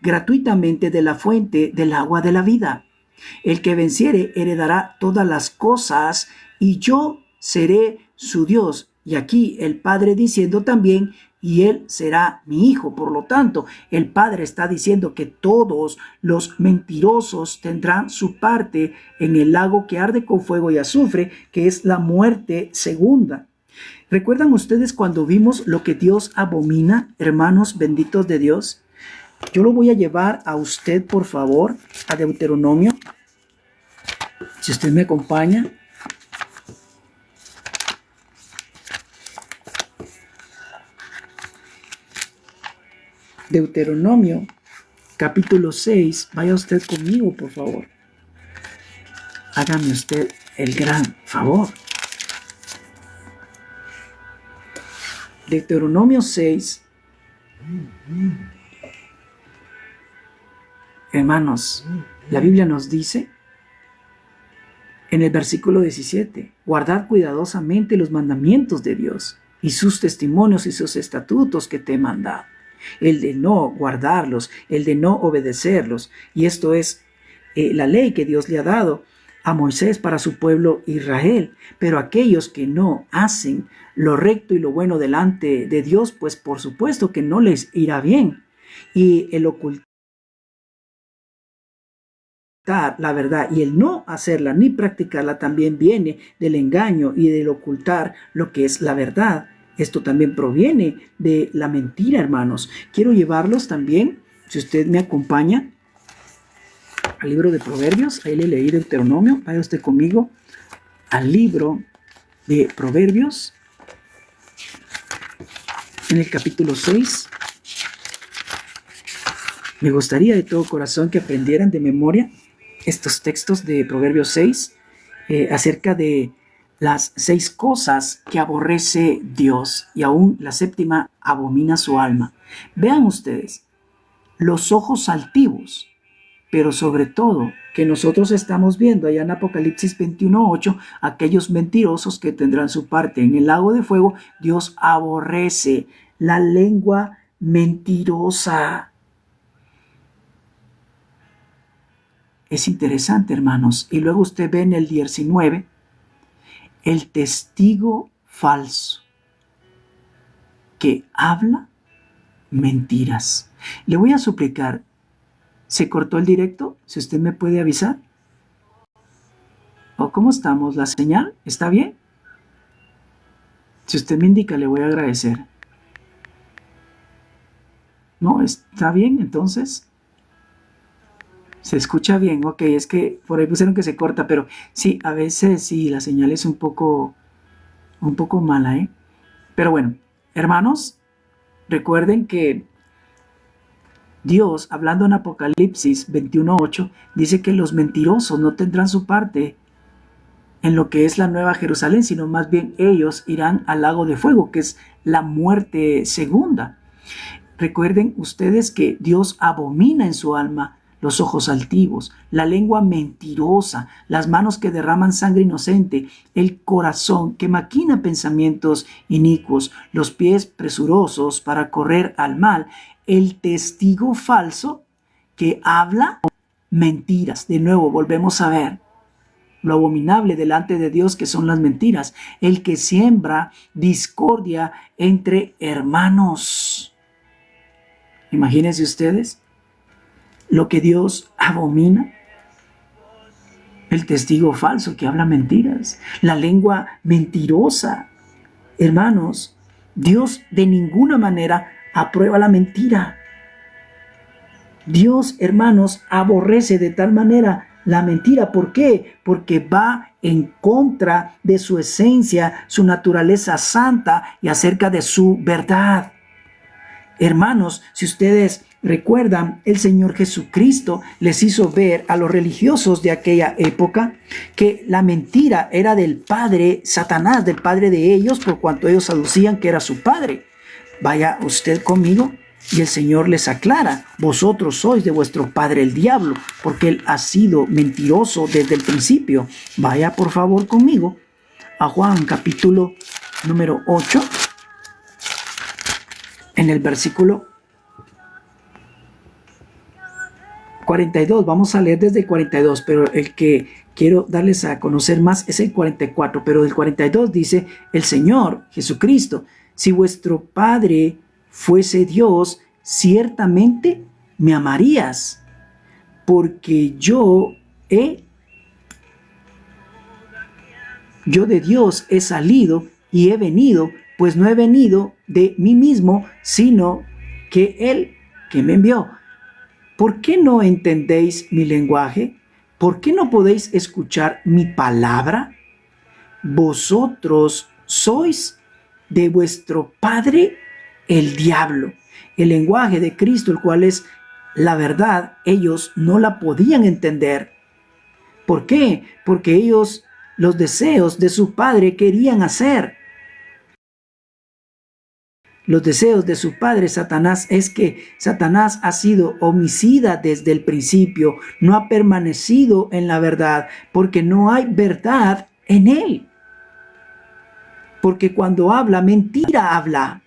gratuitamente de la fuente del agua de la vida. El que venciere heredará todas las cosas, y yo seré su Dios. Y aquí el Padre diciendo también, y él será mi hijo. Por lo tanto, el Padre está diciendo que todos los mentirosos tendrán su parte en el lago que arde con fuego y azufre, que es la muerte segunda. ¿Recuerdan ustedes cuando vimos lo que Dios abomina, hermanos benditos de Dios? Yo lo voy a llevar a usted, por favor, a Deuteronomio. Si usted me acompaña. Deuteronomio, capítulo 6. Vaya usted conmigo, por favor. Hágame usted el gran favor. Deuteronomio 6. Hermanos, la Biblia nos dice en el versículo 17, guardad cuidadosamente los mandamientos de Dios y sus testimonios y sus estatutos que te he mandado. El de no guardarlos, el de no obedecerlos. Y esto es la ley que Dios le ha dado a Moisés para su pueblo Israel. Pero aquellos que no hacen lo recto y lo bueno delante de Dios, pues por supuesto que no les irá bien. Y el ocultar la verdad y el no hacerla ni practicarla también viene del engaño y del ocultar lo que es la verdad. Esto también proviene de la mentira, hermanos. Quiero llevarlos también, si usted me acompaña, al libro de Proverbios. Ahí le leí Deuteronomio. Vaya usted conmigo al libro de Proverbios, en el capítulo 6. Me gustaría de todo corazón que aprendieran de memoria estos textos de Proverbios 6 acerca de las 6 cosas que aborrece Dios, y aún la séptima abomina su alma. Vean ustedes, los ojos altivos, pero sobre todo que nosotros estamos viendo allá en Apocalipsis 21:8, aquellos mentirosos que tendrán su parte en el lago de fuego. Dios aborrece la lengua mentirosa. Es interesante, hermanos. Y luego usted ve en el 19, el testigo falso que habla mentiras. Le voy a suplicar, ¿se cortó el directo? Si usted me puede avisar. ¿O cómo estamos? ¿La señal está bien? Si usted me indica, le voy a agradecer. ¿No? ¿Está bien entonces? Se escucha bien, ok, es que por ahí pusieron que se corta, pero sí, a veces sí, la señal es un poco mala, ¿eh? Pero bueno, hermanos, recuerden que Dios, hablando en Apocalipsis 21:8, dice que los mentirosos no tendrán su parte en lo que es la Nueva Jerusalén, sino más bien ellos irán al lago de fuego, que es la muerte segunda. Recuerden ustedes que Dios abomina en su alma los ojos altivos, la lengua mentirosa, las manos que derraman sangre inocente, el corazón que maquina pensamientos inicuos, los pies presurosos para correr al mal, el testigo falso que habla mentiras. De nuevo, volvemos a ver lo abominable delante de Dios que son las mentiras, el que siembra discordia entre hermanos. Imagínense ustedes lo que Dios abomina. El testigo falso que habla mentiras, la lengua mentirosa. Hermanos, Dios de ninguna manera aprueba la mentira. Dios, hermanos, aborrece de tal manera la mentira. ¿Por qué? Porque va en contra de su esencia, su naturaleza santa y acerca de su verdad. Hermanos, si ustedes recuerdan, el Señor Jesucristo les hizo ver a los religiosos de aquella época que la mentira era del padre Satanás, del padre de ellos, por cuanto ellos aducían que era su padre. Vaya usted conmigo y el Señor les aclara: vosotros sois de vuestro padre el diablo, porque él ha sido mentiroso desde el principio. Vaya por favor conmigo a Juan capítulo número 8, en el versículo 42, vamos a leer desde el 42, pero el que quiero darles a conocer más es el 44, pero del 42 dice, el Señor Jesucristo, si vuestro Padre fuese Dios, ciertamente me amarías, porque yo de Dios he salido y he venido, pues no he venido de mí mismo, sino que Él que me envió. ¿Por qué no entendéis mi lenguaje? ¿Por qué no podéis escuchar mi palabra? Vosotros sois de vuestro padre el diablo. El lenguaje de Cristo, el cual es la verdad, ellos no la podían entender. ¿Por qué? Porque ellos los deseos de su padre querían hacer. Los deseos de su padre Satanás es que Satanás ha sido homicida desde el principio, no ha permanecido en la verdad, porque no hay verdad en él. Porque cuando habla, mentira habla.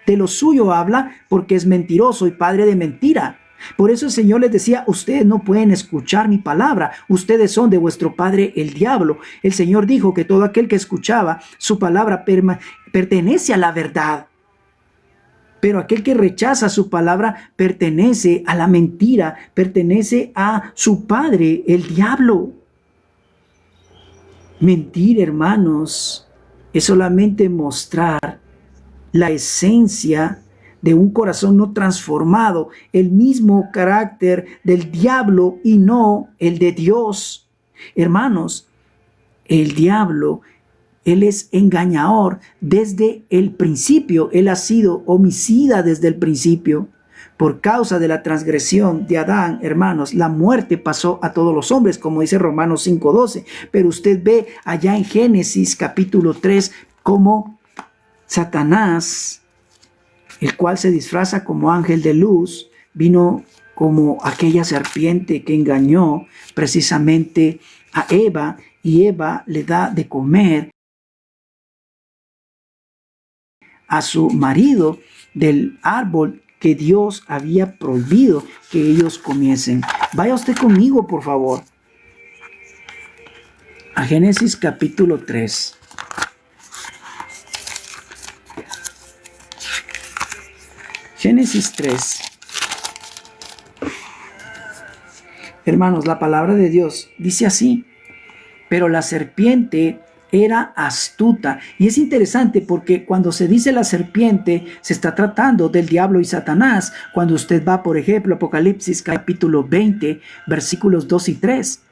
De lo suyo habla porque es mentiroso y padre de mentira. Por eso el Señor les decía, ustedes no pueden escuchar mi palabra, ustedes son de vuestro padre el diablo. El Señor dijo que todo aquel que escuchaba su palabra pertenece a la verdad. Pero aquel que rechaza su palabra pertenece a la mentira, pertenece a su padre, el diablo. Mentir, hermanos, es solamente mostrar la esencia de un corazón no transformado, el mismo carácter del diablo y no el de Dios. Hermanos, el diablo, él es engañador desde el principio. Él ha sido homicida desde el principio. Por causa de la transgresión de Adán, hermanos, la muerte pasó a todos los hombres, como dice Romanos 5:12. Pero usted ve allá en Génesis capítulo 3 cómo Satanás, el cual se disfraza como ángel de luz, vino como aquella serpiente que engañó precisamente a Eva, y Eva le da de comer a su marido del árbol que Dios había prohibido que ellos comiesen. Vaya usted conmigo, por favor, a Génesis capítulo 3. Génesis 3. Hermanos, la palabra de Dios dice así: pero la serpiente era astuta. Y es interesante porque cuando se dice la serpiente, se está tratando del diablo y Satanás. Cuando usted va, por ejemplo, Apocalipsis capítulo 20, versículos 2 y 3.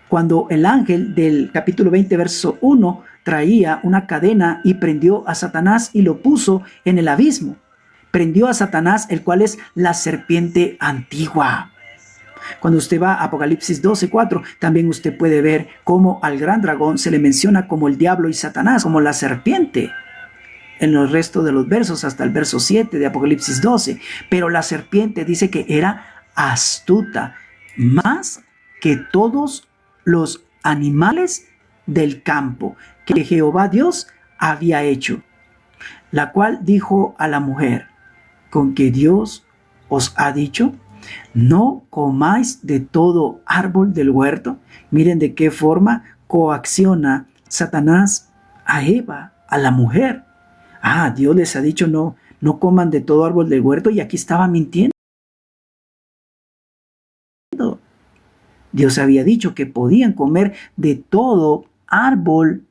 Cuando el ángel del capítulo 20, verso 1, traía una cadena y prendió a Satanás y lo puso en el abismo. Prendió a Satanás, el cual es la serpiente antigua. Cuando usted va a Apocalipsis 12:4, también usted puede ver cómo al gran dragón se le menciona como el diablo y Satanás, como la serpiente, en los restos de los versos hasta el verso 7 de Apocalipsis 12. Pero la serpiente dice que era astuta, más que todos los animales del campo que Jehová Dios había hecho, la cual dijo a la mujer: ¿con que Dios os ha dicho? No comáis de todo árbol del huerto. Miren de qué forma coacciona Satanás a Eva, a la mujer. Dios les ha dicho no coman de todo árbol del huerto, y aquí estaba mintiendo. Dios había dicho que podían comer de todo árbol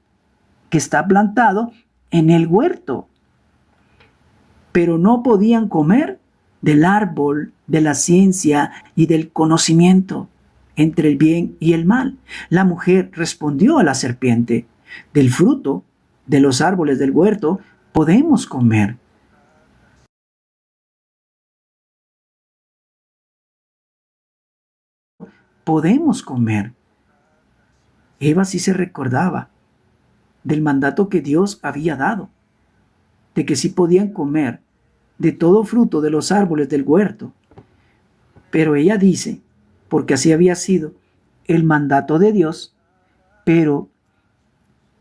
que está plantado en el huerto, pero no podían comer del árbol de la ciencia y del conocimiento entre el bien y el mal. La mujer respondió a la serpiente: del fruto de los árboles del huerto podemos comer. Podemos comer. Eva sí se recordaba del mandato que Dios había dado, de que sí podían comer de todo fruto de los árboles del huerto. Pero ella dice, porque así había sido el mandato de Dios, pero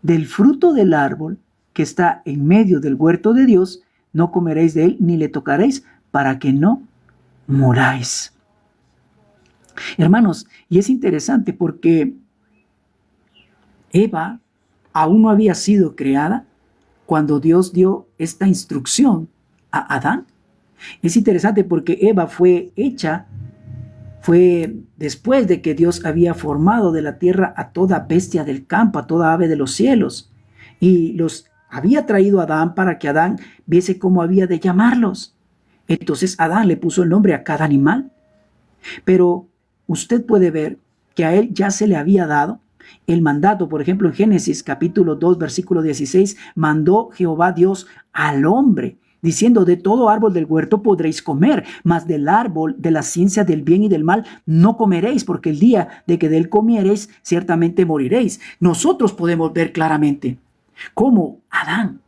del fruto del árbol que está en medio del huerto de Dios, no comeréis de él ni le tocaréis, para que no moráis. Hermanos, y es interesante porque Eva aún no había sido creada cuando Dios dio esta instrucción a Adán. Es interesante porque Eva fue después de que Dios había formado de la tierra a toda bestia del campo, a toda ave de los cielos, y los había traído a Adán para que Adán viese cómo había de llamarlos. Entonces Adán le puso el nombre a cada animal. Pero usted puede ver que a él ya se le había dado el mandato. Por ejemplo, en Génesis capítulo 2, versículo 16, mandó Jehová Dios al hombre, diciendo: de todo árbol del huerto podréis comer, mas del árbol de la ciencia del bien y del mal no comeréis, porque el día de que de él comiereis, ciertamente moriréis. Nosotros podemos ver claramente cómo Adán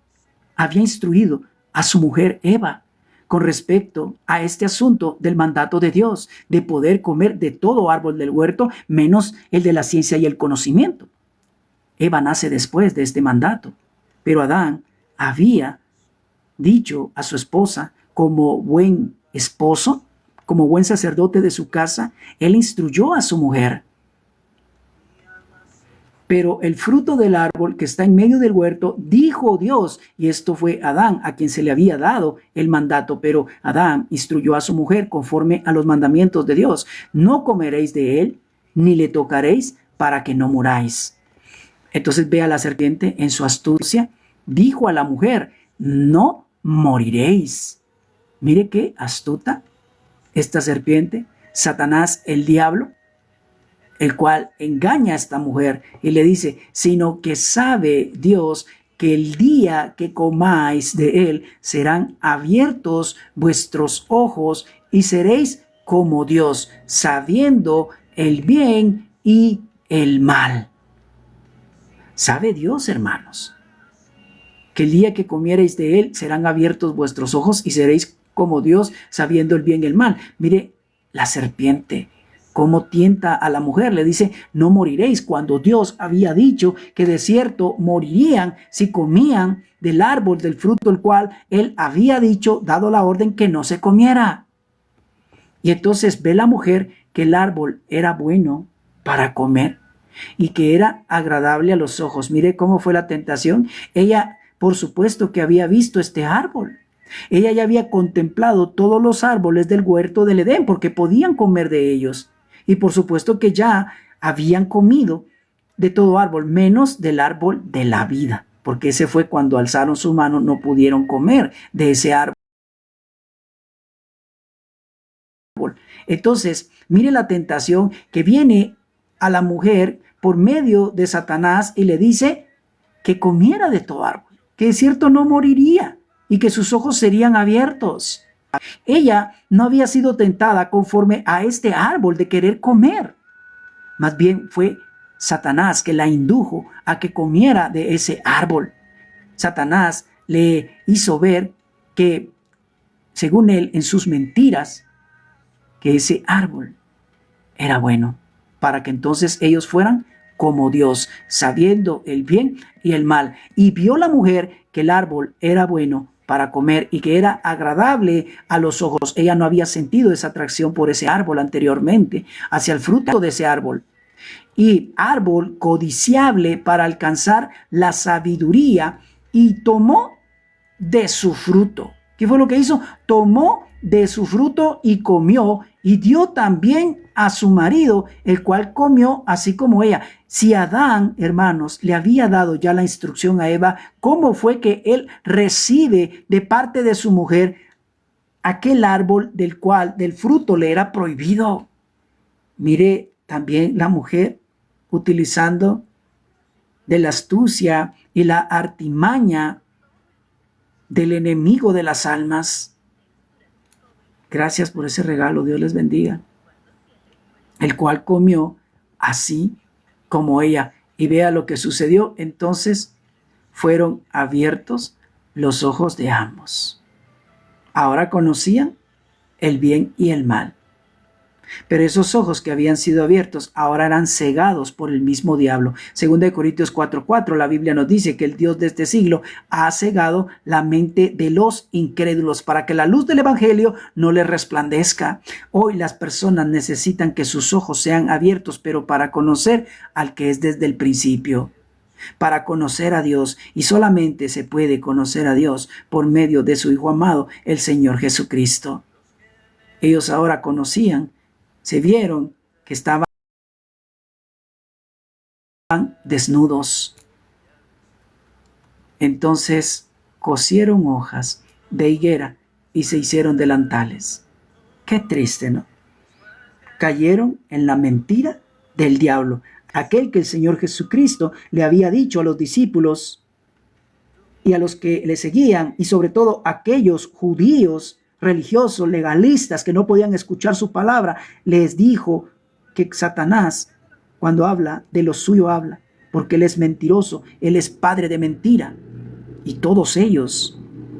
había instruido a su mujer Eva con respecto a este asunto del mandato de Dios, de poder comer de todo árbol del huerto, menos el de la ciencia y el conocimiento. Eva nace después de este mandato, pero Adán había dicho a su esposa, como buen esposo, como buen sacerdote de su casa, él instruyó a su mujer. Pero el fruto del árbol que está en medio del huerto, dijo Dios, y esto fue Adán a quien se le había dado el mandato, pero Adán instruyó a su mujer conforme a los mandamientos de Dios: no comeréis de él, ni le tocaréis, para que no muráis. Entonces ve a la serpiente en su astucia, dijo a la mujer: no moriréis. Mire qué astuta esta serpiente, Satanás el diablo, el cual engaña a esta mujer y le dice: sino que sabe Dios que el día que comáis de él serán abiertos vuestros ojos y seréis como Dios, sabiendo el bien y el mal. ¿Sabe Dios, hermanos, que el día que comiereis de él serán abiertos vuestros ojos y seréis como Dios, sabiendo el bien y el mal? Mire la serpiente cómo tienta a la mujer. Le dice: no moriréis, cuando Dios había dicho que de cierto morirían si comían del árbol del fruto el cual él había dicho, dado la orden que no se comiera. Y entonces ve la mujer que el árbol era bueno para comer y que era agradable a los ojos. Mire cómo fue la tentación. Ella, por supuesto, que había visto este árbol. Ella ya había contemplado todos los árboles del huerto del Edén, porque podían comer de ellos. Y por supuesto que ya habían comido de todo árbol, menos del árbol de la vida, porque ese fue cuando alzaron su mano, no pudieron comer de ese árbol. Entonces, mire la tentación que viene a la mujer por medio de Satanás y le dice que comiera de todo árbol, que de cierto no moriría y que sus ojos serían abiertos. Ella no había sido tentada conforme a este árbol de querer comer. Más bien fue Satanás que la indujo a que comiera de ese árbol. Satanás le hizo ver que, según él, en sus mentiras, que ese árbol era bueno, para que entonces ellos fueran como Dios, sabiendo el bien y el mal. Y vio la mujer que el árbol era bueno para comer y que era agradable a los ojos. Ella no había sentido esa atracción por ese árbol anteriormente, hacia el fruto de ese árbol. Y árbol codiciable para alcanzar la sabiduría, y tomó de su fruto. ¿Qué fue lo que hizo? Tomó de su fruto y comió, y dio también a su marido, el cual comió así como ella. Si Adán, hermanos, le había dado ya la instrucción a Eva, ¿cómo fue que él recibe de parte de su mujer aquel árbol del cual del fruto le era prohibido? Mire también la mujer utilizando de la astucia y la artimaña del enemigo de las almas. Gracias por ese regalo, Dios les bendiga. El cual comió así como ella. Y vea lo que sucedió. Entonces fueron abiertos los ojos de ambos. Ahora conocían el bien y el mal. Pero esos ojos que habían sido abiertos ahora eran cegados por el mismo diablo. Segunda de Corintios 4:4, la Biblia nos dice que el Dios de este siglo ha cegado la mente de los incrédulos para que la luz del evangelio no les resplandezca. Hoy las personas necesitan que sus ojos sean abiertos, pero para conocer al que es desde el principio, para conocer a Dios, y solamente se puede conocer a Dios por medio de su Hijo amado, el Señor Jesucristo. Ellos ahora conocían, se vieron que estaban desnudos. Entonces cosieron hojas de higuera y se hicieron delantales. Qué triste, ¿no? Cayeron en la mentira del diablo, aquel que el Señor Jesucristo le había dicho a los discípulos y a los que le seguían, y sobre todo a aquellos judíos religiosos, legalistas, que no podían escuchar su palabra. Les dijo que Satanás, cuando habla, de lo suyo habla, porque él es mentiroso, él es padre de mentira, y todos ellos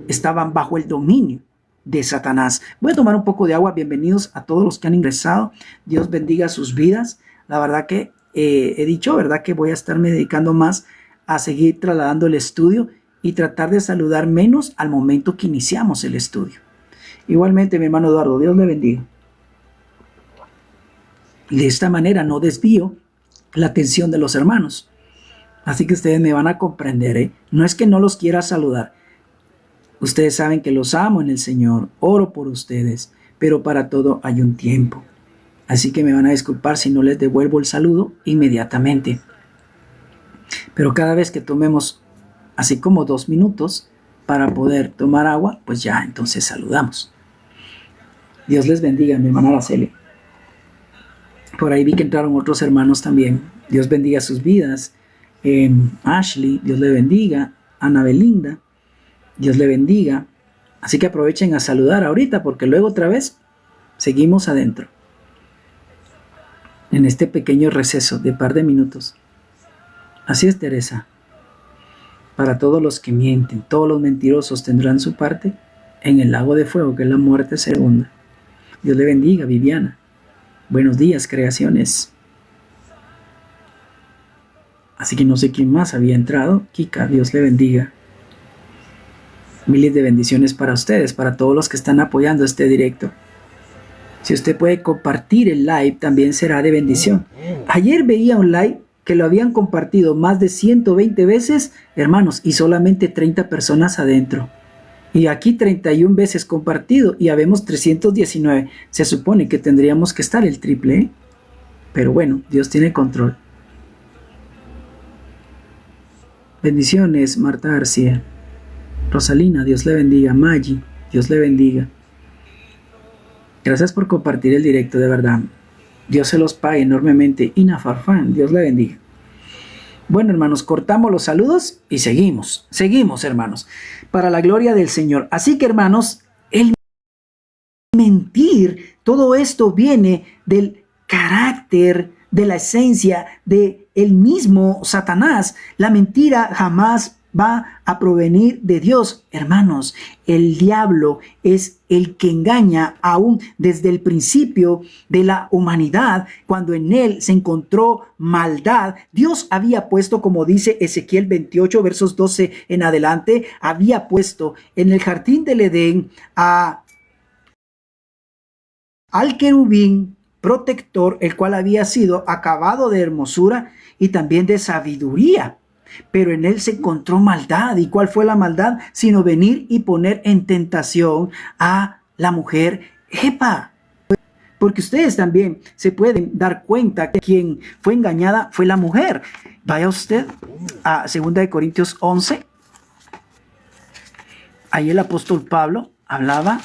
estaban bajo el dominio de Satanás. Voy a tomar un poco de agua. Bienvenidos a todos los que han ingresado. Dios bendiga sus vidas. La verdad que he dicho, ¿verdad?, que voy a estarme dedicando más a seguir trasladando el estudio y tratar de saludar menos al momento que iniciamos el estudio. Igualmente, mi hermano Eduardo, Dios le bendiga. Y de esta manera no desvío la atención de los hermanos. Así que ustedes me van a comprender, ¿eh? No es que no los quiera saludar. Ustedes saben que los amo en el Señor, oro por ustedes, pero para todo hay un tiempo. Así que me van a disculpar si no les devuelvo el saludo inmediatamente. Pero cada vez que tomemos así como 2 minutos para poder tomar agua, pues ya entonces saludamos. Dios les bendiga, mi hermana Araceli. Por ahí vi que entraron otros hermanos también. Dios bendiga sus vidas. Ashley, Dios le bendiga. Ana Belinda, Dios le bendiga. Así que aprovechen a saludar ahorita, porque luego otra vez seguimos adentro, en este pequeño receso de par de minutos. Así es, Teresa. Para todos los que mienten, todos los mentirosos tendrán su parte en el lago de fuego, que es la muerte segunda. Dios le bendiga, Viviana. Buenos días, creaciones. Así que no sé quién más había entrado. Kika, Dios le bendiga. Miles de bendiciones para ustedes, para todos los que están apoyando este directo. Si usted puede compartir el live, también será de bendición. Ayer veía un live que lo habían compartido más de 120 veces, hermanos, y solamente 30 personas adentro. Y aquí 31 veces compartido y habemos 319. Se supone que tendríamos que estar el triple, ¿eh? Pero bueno, Dios tiene control. Bendiciones, Marta García. Rosalina, Dios le bendiga. Maggi, Dios le bendiga. Gracias por compartir el directo, de verdad. Dios se los pague enormemente. Ina Farfán, Dios le bendiga. Bueno, hermanos, cortamos los saludos y seguimos, hermanos, para la gloria del Señor. Así que, hermanos, el mentir, todo esto viene del carácter, de la esencia de el mismo Satanás. La mentira jamás va a provenir de Dios, hermanos. El diablo es el que engaña aún desde el principio de la humanidad, cuando en él se encontró maldad. Dios había puesto, como dice Ezequiel 28, versos 12 en adelante, había puesto en el jardín del Edén al querubín protector, el cual había sido acabado de hermosura y también de sabiduría. Pero en él se encontró maldad. ¿Y cuál fue la maldad? Sino venir y poner en tentación a la mujer Eva. Porque ustedes también se pueden dar cuenta que quien fue engañada fue la mujer. Vaya usted a 2 Corintios 11. Ahí el apóstol Pablo hablaba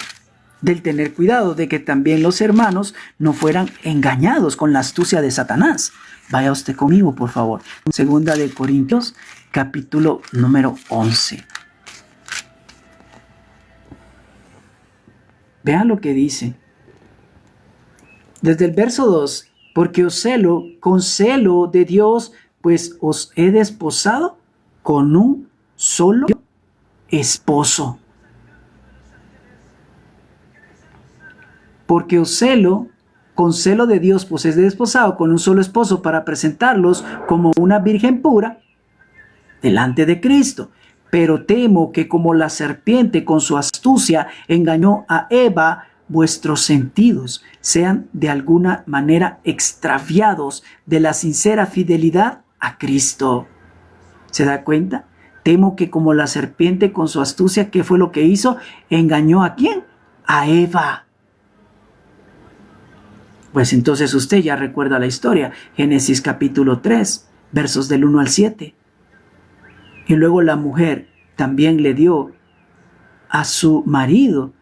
del tener cuidado, de que también los hermanos no fueran engañados con la astucia de Satanás. Vaya usted conmigo, por favor. 2 Corintios, capítulo número 11. Vean lo que dice. Desde el verso 2. Porque os celo con celo de Dios, pues os he desposado con un solo esposo. Porque os celo con celo de Dios, pues es desposado con un solo esposo para presentarlos como una virgen pura delante de Cristo. Pero temo que como la serpiente con su astucia engañó a Eva, vuestros sentidos sean de alguna manera extraviados de la sincera fidelidad a Cristo. ¿Se da cuenta? Temo que como la serpiente con su astucia, ¿qué fue lo que hizo? ¿Engañó a quién? A Eva. Pues entonces usted ya recuerda la historia. Génesis capítulo 3, versos del 1 al 7. Y luego la mujer también le dio a su marido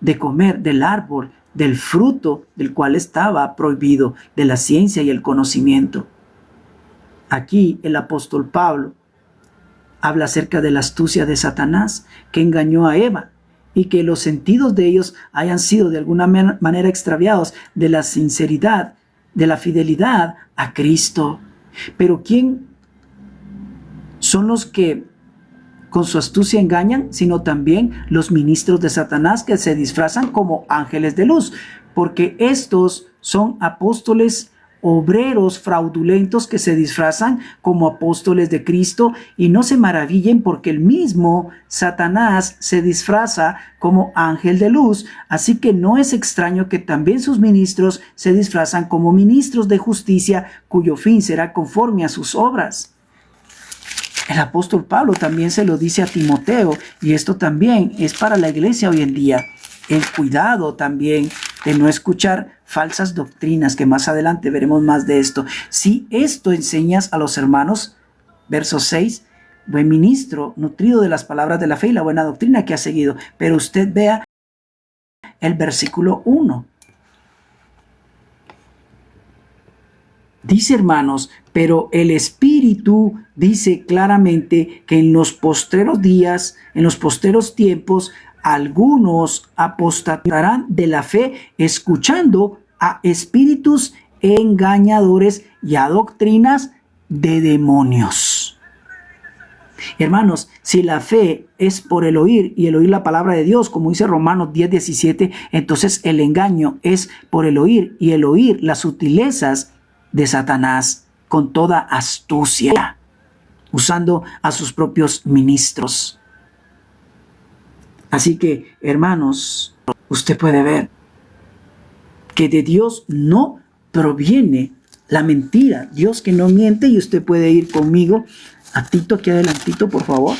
de comer del árbol, del fruto del cual estaba prohibido, de la ciencia y el conocimiento. Aquí el apóstol Pablo habla acerca de la astucia de Satanás que engañó a Eva y que los sentidos de ellos hayan sido de alguna manera extraviados de la sinceridad, de la fidelidad a Cristo. Pero ¿quién son los que con su astucia engañan? Sino también los ministros de Satanás que se disfrazan como ángeles de luz, porque estos son apóstoles obreros fraudulentos que se disfrazan como apóstoles de Cristo, y no se maravillen porque el mismo Satanás se disfraza como ángel de luz, así que no es extraño que también sus ministros se disfrazan como ministros de justicia, cuyo fin será conforme a sus obras. El apóstol Pablo también se lo dice a Timoteo, y esto también es para la iglesia hoy en día. El cuidado también de no escuchar falsas doctrinas, que más adelante veremos más de esto. Si esto enseñas a los hermanos, verso 6, buen ministro, nutrido de las palabras de la fe y la buena doctrina que ha seguido. Pero usted vea el versículo 1. Dice, hermanos, pero el Espíritu dice claramente que en los postreros días, en los postreros tiempos, algunos apostatarán de la fe, escuchando a espíritus engañadores y a doctrinas de demonios. Hermanos, si la fe es por el oír y el oír la palabra de Dios, como dice Romanos 10:17, entonces el engaño es por el oír y el oír las sutilezas de Satanás con toda astucia, usando a sus propios ministros. Así que, hermanos, usted puede ver que de Dios no proviene la mentira. Dios que no miente, y usted puede ir conmigo a Tito, aquí adelantito, por favor.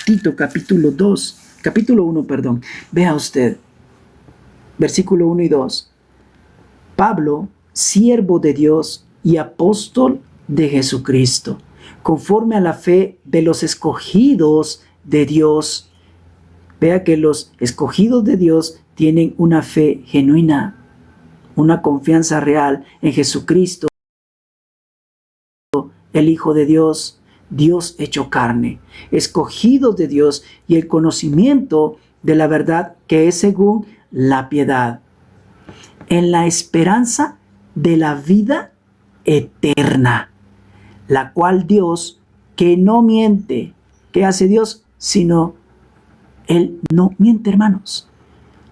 Tito capítulo 1, perdón. Vea usted, versículo 1 y 2. Pablo, siervo de Dios y apóstol de Jesucristo, conforme a la fe de los escogidos de Dios. Vea que los escogidos de Dios tienen una fe genuina, una confianza real en Jesucristo, el Hijo de Dios, Dios hecho carne, escogidos de Dios, y el conocimiento de la verdad que es según la piedad, en la esperanza de la vida eterna, la cual Dios, que no miente, ¿qué hace Dios? Sino Él no miente, hermanos.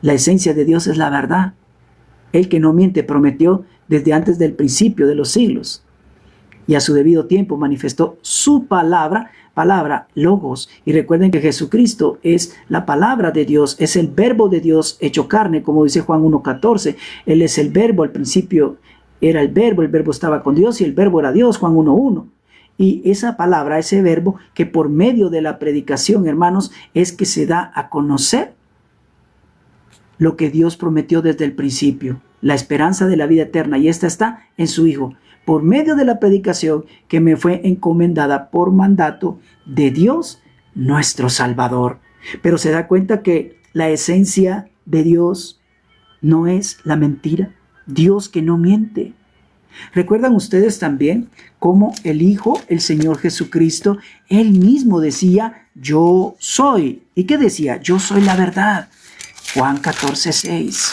La esencia de Dios es la verdad. El que no miente prometió desde antes del principio de los siglos, y a su debido tiempo manifestó su palabra, logos. Y recuerden que Jesucristo es la palabra de Dios, es el verbo de Dios hecho carne, como dice Juan 1:14. Él es el verbo, al principio era el verbo estaba con Dios y el verbo era Dios, Juan 1:1. Y esa palabra, ese verbo, que por medio de la predicación, hermanos, es que se da a conocer lo que Dios prometió desde el principio, la esperanza de la vida eterna, y esta está en su Hijo, por medio de la predicación que me fue encomendada por mandato de Dios, nuestro Salvador. Pero se da cuenta que la esencia de Dios no es la mentira. Dios que no miente. ¿Recuerdan ustedes también cómo el Hijo, el Señor Jesucristo, Él mismo decía, yo soy? ¿Y qué decía? Yo soy la verdad. Juan 14:6.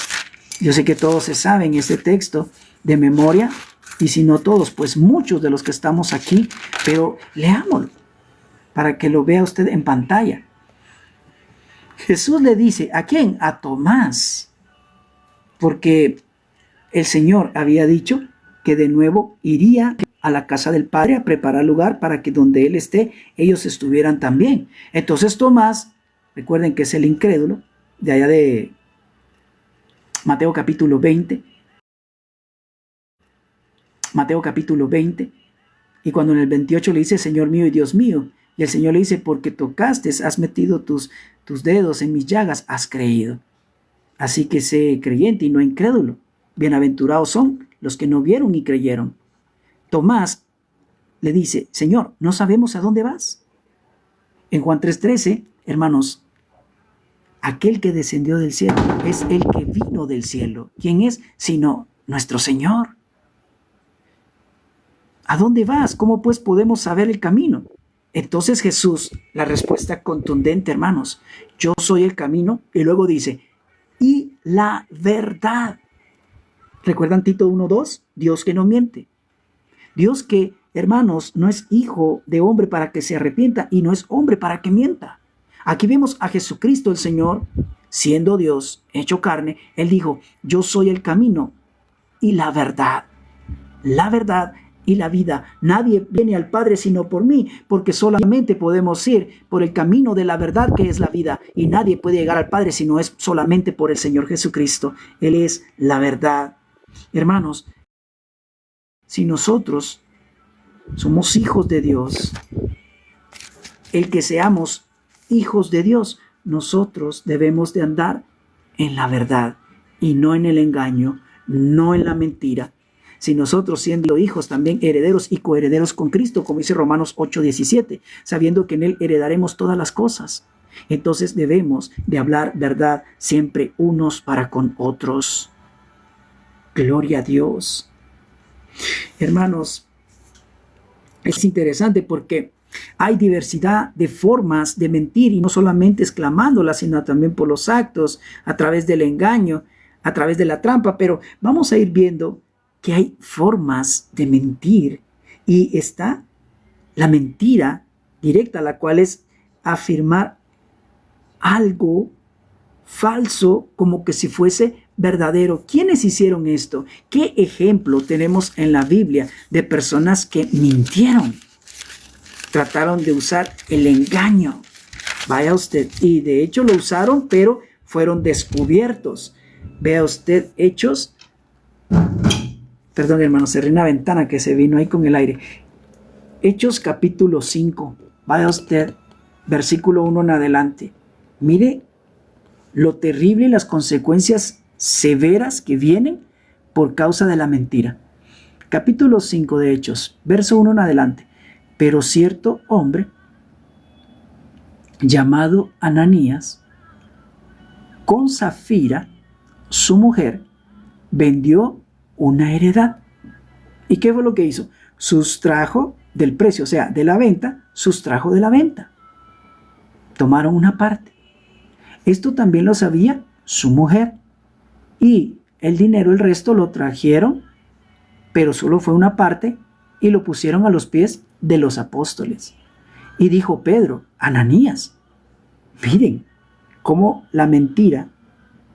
Yo sé que todos se saben este texto de memoria, y si no todos, pues muchos de los que estamos aquí, pero leámoslo para que lo vea usted en pantalla. Jesús le dice, ¿a quién? A Tomás, porque el Señor había dicho que de nuevo iría a la casa del Padre a preparar lugar para que donde Él esté, ellos estuvieran también. Entonces Tomás, recuerden que es el incrédulo, de allá de Mateo capítulo 20, y cuando en el 28 le dice, Señor mío y Dios mío, y el Señor le dice, porque tocaste, has metido tus dedos en mis llagas, has creído. Así que sé creyente y no incrédulo. Bienaventurados son los que no vieron y creyeron. Tomás le dice, Señor, no sabemos a dónde vas. En Juan 3:13, hermanos, aquel que descendió del cielo es el que vino del cielo. ¿Quién es? Sino nuestro Señor. ¿A dónde vas? ¿Cómo pues podemos saber el camino? Entonces Jesús, la respuesta contundente, hermanos, yo soy el camino, y luego dice, y la verdad. ¿Recuerdan Tito 1:2? Dios que no miente. Dios que, hermanos, no es hijo de hombre para que se arrepienta y no es hombre para que mienta. Aquí vemos a Jesucristo el Señor, siendo Dios, hecho carne. Él dijo, yo soy el camino y la verdad y la vida. Nadie viene al Padre sino por mí, porque solamente podemos ir por el camino de la verdad que es la vida, y nadie puede llegar al Padre si no es solamente por el Señor Jesucristo. Él es la verdad. Hermanos, si nosotros somos hijos de Dios, el que seamos hijos de Dios, nosotros debemos de andar en la verdad y no en el engaño, no en la mentira. Si nosotros siendo hijos también herederos y coherederos con Cristo, como dice Romanos 8:17, sabiendo que en Él heredaremos todas las cosas. Entonces debemos de hablar verdad siempre unos para con otros. Gloria a Dios. Hermanos, es interesante porque hay diversidad de formas de mentir, y no solamente exclamándola, sino también por los actos, a través del engaño, a través de la trampa. Pero vamos a ir viendo que hay formas de mentir, y está la mentira directa, la cual es afirmar algo falso como que si fuese verdadero. ¿Quiénes hicieron esto? ¿Qué ejemplo tenemos en la Biblia de personas que mintieron? Trataron de usar el engaño. Vaya usted, y de hecho lo usaron, pero fueron descubiertos. Vea usted Hechos. Perdón, hermano, cerré una ventana que se vino ahí con el aire. Hechos capítulo 5. Vaya usted, versículo 1 en adelante. Mire lo terrible y las consecuencias severas que vienen por causa de la mentira. Capítulo 5 de Hechos, verso 1 en adelante. Pero cierto hombre llamado Ananías, con Safira, su mujer, vendió una heredad. ¿Y qué fue lo que hizo? Sustrajo del precio, o sea, de la venta, sustrajo de la venta. Tomaron una parte. Esto también lo sabía su mujer. Y el dinero, el resto lo trajeron, pero solo fue una parte, y lo pusieron a los pies de los apóstoles. Y dijo Pedro, Ananías, miren cómo la mentira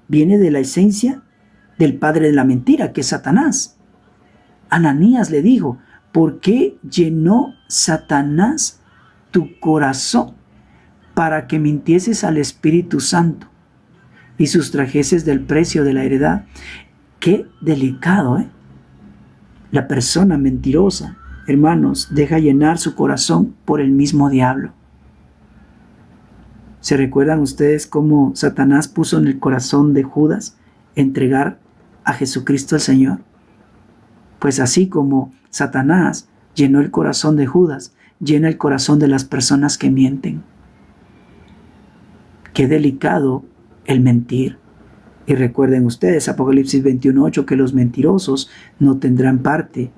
viene de la esencia del padre de la mentira, que es Satanás. Ananías le dijo, ¿por qué llenó Satanás tu corazón para que mintieses al Espíritu Santo y sustrajeses del precio de la heredad? Qué delicado, ¿eh? La persona mentirosa, hermanos, deja llenar su corazón por el mismo diablo. ¿Se recuerdan ustedes cómo Satanás puso en el corazón de Judas entregar a Jesucristo el Señor? Pues así como Satanás llenó el corazón de Judas, llena el corazón de las personas que mienten. Qué delicado el mentir. Y recuerden ustedes, Apocalipsis 21:8, que los mentirosos no tendrán parte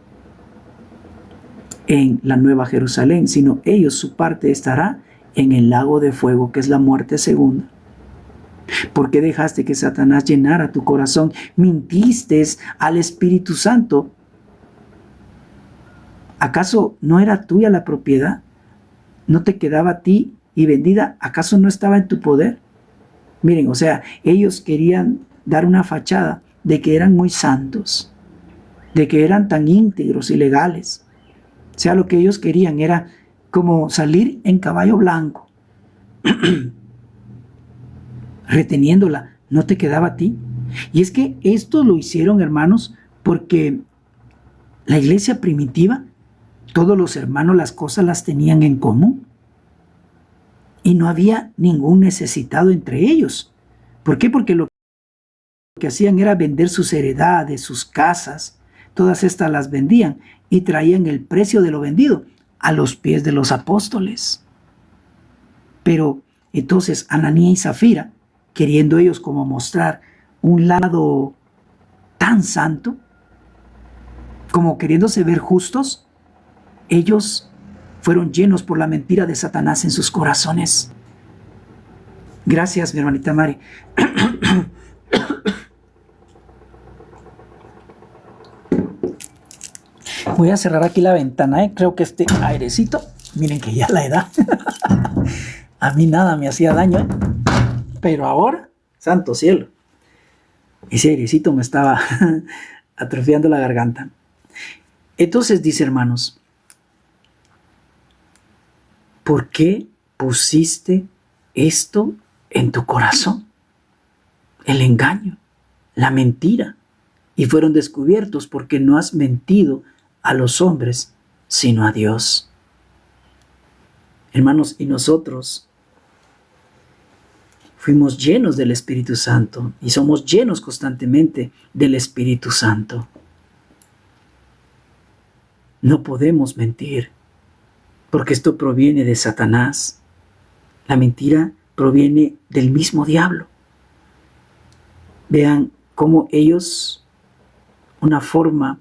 en la Nueva Jerusalén, sino ellos, su parte estará en el lago de fuego, que es la muerte segunda. ¿Por qué dejaste que Satanás llenara tu corazón? Mintiste al Espíritu Santo. ¿Acaso no era tuya la propiedad? ¿No te quedaba a ti y vendida? ¿Acaso no estaba en tu poder? Miren, o sea, ellos querían dar una fachada de que eran muy santos, de que eran tan íntegros y legales. O sea, lo que ellos querían era como salir en caballo blanco, reteniéndola, no te quedaba a ti. Y es que esto lo hicieron, hermanos, porque la iglesia primitiva, todos los hermanos las cosas las tenían en común. Y no había ningún necesitado entre ellos. ¿Por qué? Porque lo que hacían era vender sus heredades, sus casas, todas estas las vendían y traían el precio de lo vendido a los pies de los apóstoles. Pero entonces Ananías y Zafira, queriendo ellos como mostrar un lado tan santo, como queriéndose ver justos, ellos fueron llenos por la mentira de Satanás en sus corazones. Gracias, mi hermanita Mari. Voy a cerrar aquí la ventana, creo que este airecito, miren que ya la edad, a mí nada me hacía daño, pero ahora, santo cielo, ese airecito me estaba atrofiando la garganta. Entonces dice, hermanos, ¿por qué pusiste esto en tu corazón? El engaño, la mentira, y fueron descubiertos porque no has mentido a los hombres, sino a Dios. Hermanos, y nosotros fuimos llenos del Espíritu Santo y somos llenos constantemente del Espíritu Santo. No podemos mentir, porque esto proviene de Satanás. La mentira proviene del mismo diablo. Vean cómo ellos, una forma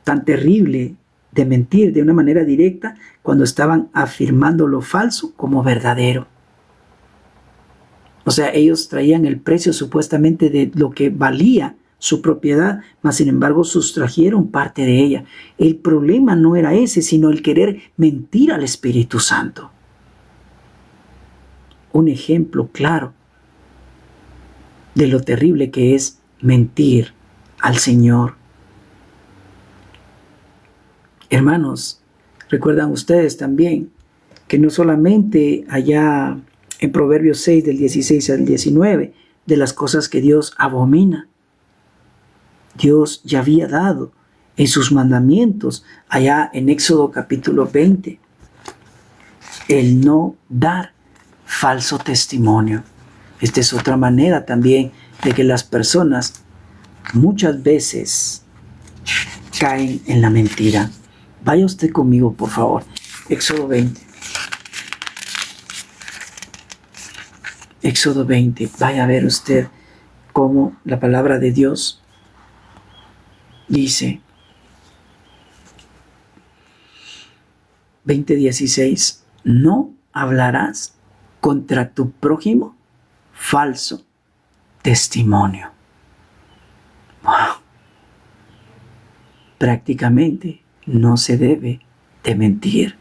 tan terrible de mentir de una manera directa, cuando estaban afirmando lo falso como verdadero. O sea, ellos traían el precio supuestamente de lo que valía su propiedad, mas sin embargo sustrajeron parte de ella. El problema no era ese, sino el querer mentir al Espíritu Santo. Un ejemplo claro de lo terrible que es mentir al Señor. Hermanos, recuerdan ustedes también que no solamente allá en Proverbios 6 del 16 al 19, de las cosas que Dios abomina, Dios ya había dado en sus mandamientos, allá en Éxodo capítulo 20, el no dar falso testimonio. Esta es otra manera también de que las personas muchas veces caen en la mentira. Vaya usted conmigo, por favor. Éxodo 20. Éxodo 20. Vaya a ver usted cómo la palabra de Dios dice. 20:16. No hablarás contra tu prójimo falso testimonio. Wow. Prácticamente no se debe de mentir.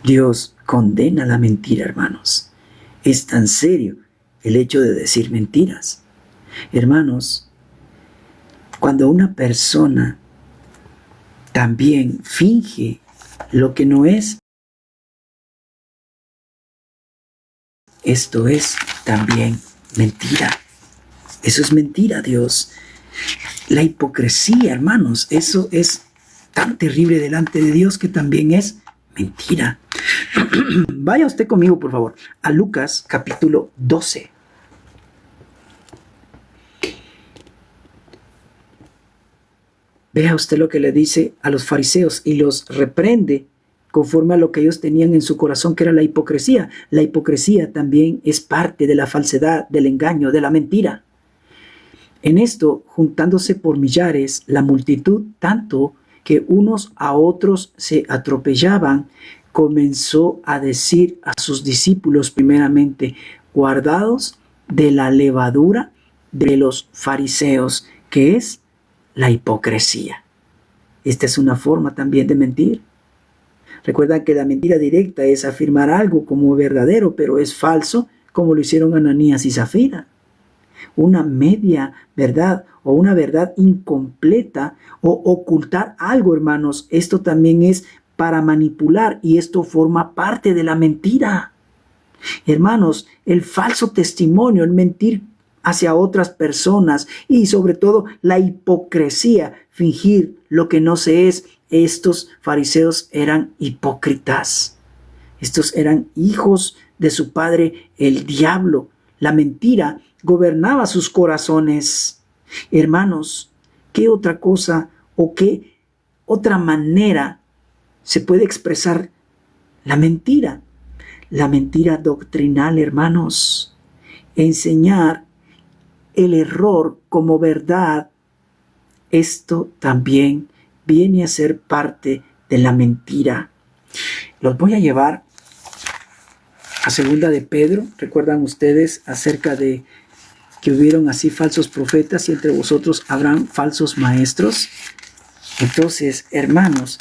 Dios condena la mentira, hermanos. Es tan serio el hecho de decir mentiras. Hermanos, cuando una persona también finge lo que no es, esto es también mentira. Eso es mentira, Dios. La hipocresía, hermanos, eso es tan terrible delante de Dios que también es mentira. Vaya usted conmigo, por favor, a Lucas capítulo 12. Vea usted lo que le dice a los fariseos y los reprende conforme a lo que ellos tenían en su corazón, que era la hipocresía. La hipocresía también es parte de la falsedad, del engaño, de la mentira. En esto, juntándose por millares la multitud, tanto que unos a otros se atropellaban, comenzó a decir a sus discípulos primeramente: guardaos de la levadura de los fariseos, que es la hipocresía. Esta es una forma también de mentir. Recuerdan que la mentira directa es afirmar algo como verdadero, pero es falso como lo hicieron Ananías y Zafira. Una media verdad o una verdad incompleta o ocultar algo, hermanos, esto también es para manipular y esto forma parte de la mentira. Hermanos, el falso testimonio, el mentir hacia otras personas y sobre todo la hipocresía, fingir lo que no se es. Estos fariseos eran hipócritas. Estos eran hijos de su padre, el diablo. La mentira gobernaba sus corazones. Hermanos, ¿qué otra cosa o qué otra manera se puede expresar la mentira? La mentira doctrinal, hermanos. Enseñar el error como verdad. Esto también viene a ser parte de la mentira. Los voy a llevar a segunda de Pedro. ¿Recuerdan ustedes acerca de que hubieron así falsos profetas y entre vosotros habrán falsos maestros? Entonces, hermanos,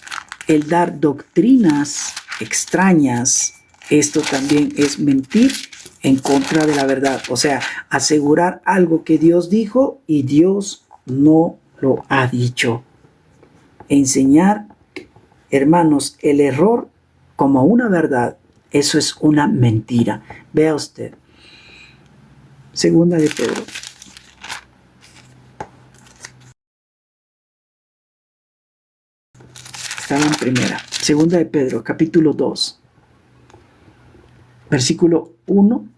el dar doctrinas extrañas, esto también es mentir en contra de la verdad. O sea, asegurar algo que Dios dijo y Dios no lo ha dicho. Enseñar, hermanos, el error como una verdad, eso es una mentira. Vea usted. Segunda de Pedro. Estaba en primera. Segunda de Pedro, capítulo 2. Versículo 1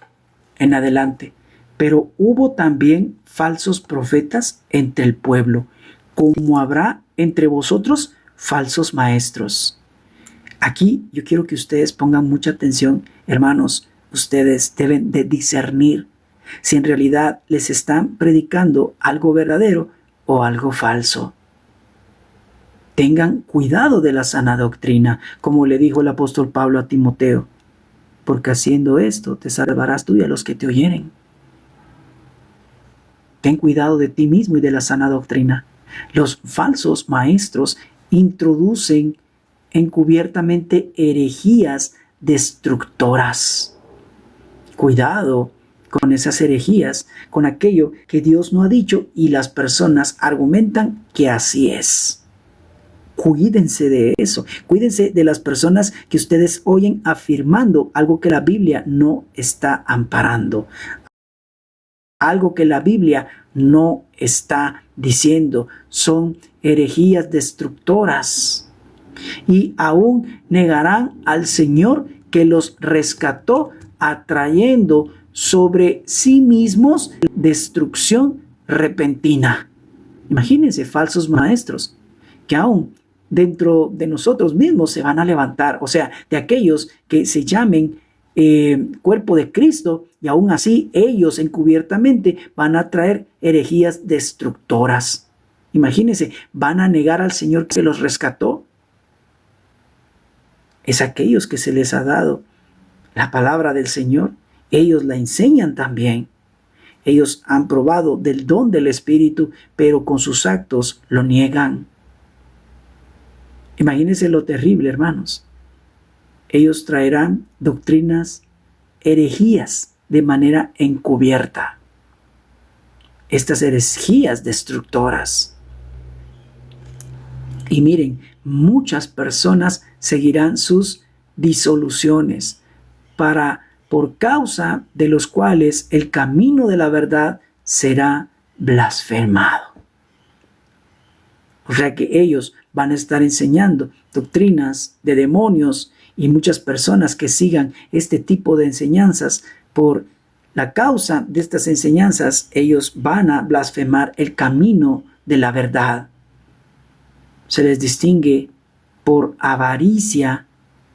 en adelante. Pero hubo también falsos profetas entre el pueblo, como habrá entre vosotros falsos maestros. Aquí yo quiero que ustedes pongan mucha atención, hermanos. Ustedes deben de discernir si en realidad les están predicando algo verdadero o algo falso. Tengan cuidado de la sana doctrina, como le dijo el apóstol Pablo a Timoteo, porque haciendo esto te salvarás tú y a los que te oyeren. Ten cuidado de ti mismo y de la sana doctrina. Los falsos maestros introducen encubiertamente herejías destructoras. Cuidado con esas herejías, con aquello que Dios no ha dicho y las personas argumentan que así es. Cuídense de eso, cuídense de las personas que ustedes oyen afirmando algo que la Biblia no está amparando, algo que la Biblia no está diciendo. Son herejías destructoras y aún negarán al Señor que los rescató, atrayendo sobre sí mismos destrucción repentina. Imagínense, falsos maestros que aún dentro de nosotros mismos se van a levantar, o sea, de aquellos que se llamen cuerpo de Cristo, y aún así ellos encubiertamente van a traer herejías destructoras. Imagínense, van a negar al Señor que se los rescató. Es aquellos que se les ha dado la palabra del Señor, ellos la enseñan también. Ellos han probado del don del Espíritu, pero con sus actos lo niegan. Imagínense lo terrible, hermanos. Ellos traerán doctrinas, herejías de manera encubierta. Estas herejías destructoras. Y miren, muchas personas seguirán sus disoluciones por causa de los cuales el camino de la verdad será blasfemado. O sea que ellos van a estar enseñando doctrinas de demonios y muchas personas que sigan este tipo de enseñanzas, por la causa de estas enseñanzas, ellos van a blasfemar el camino de la verdad. Se les distingue por avaricia,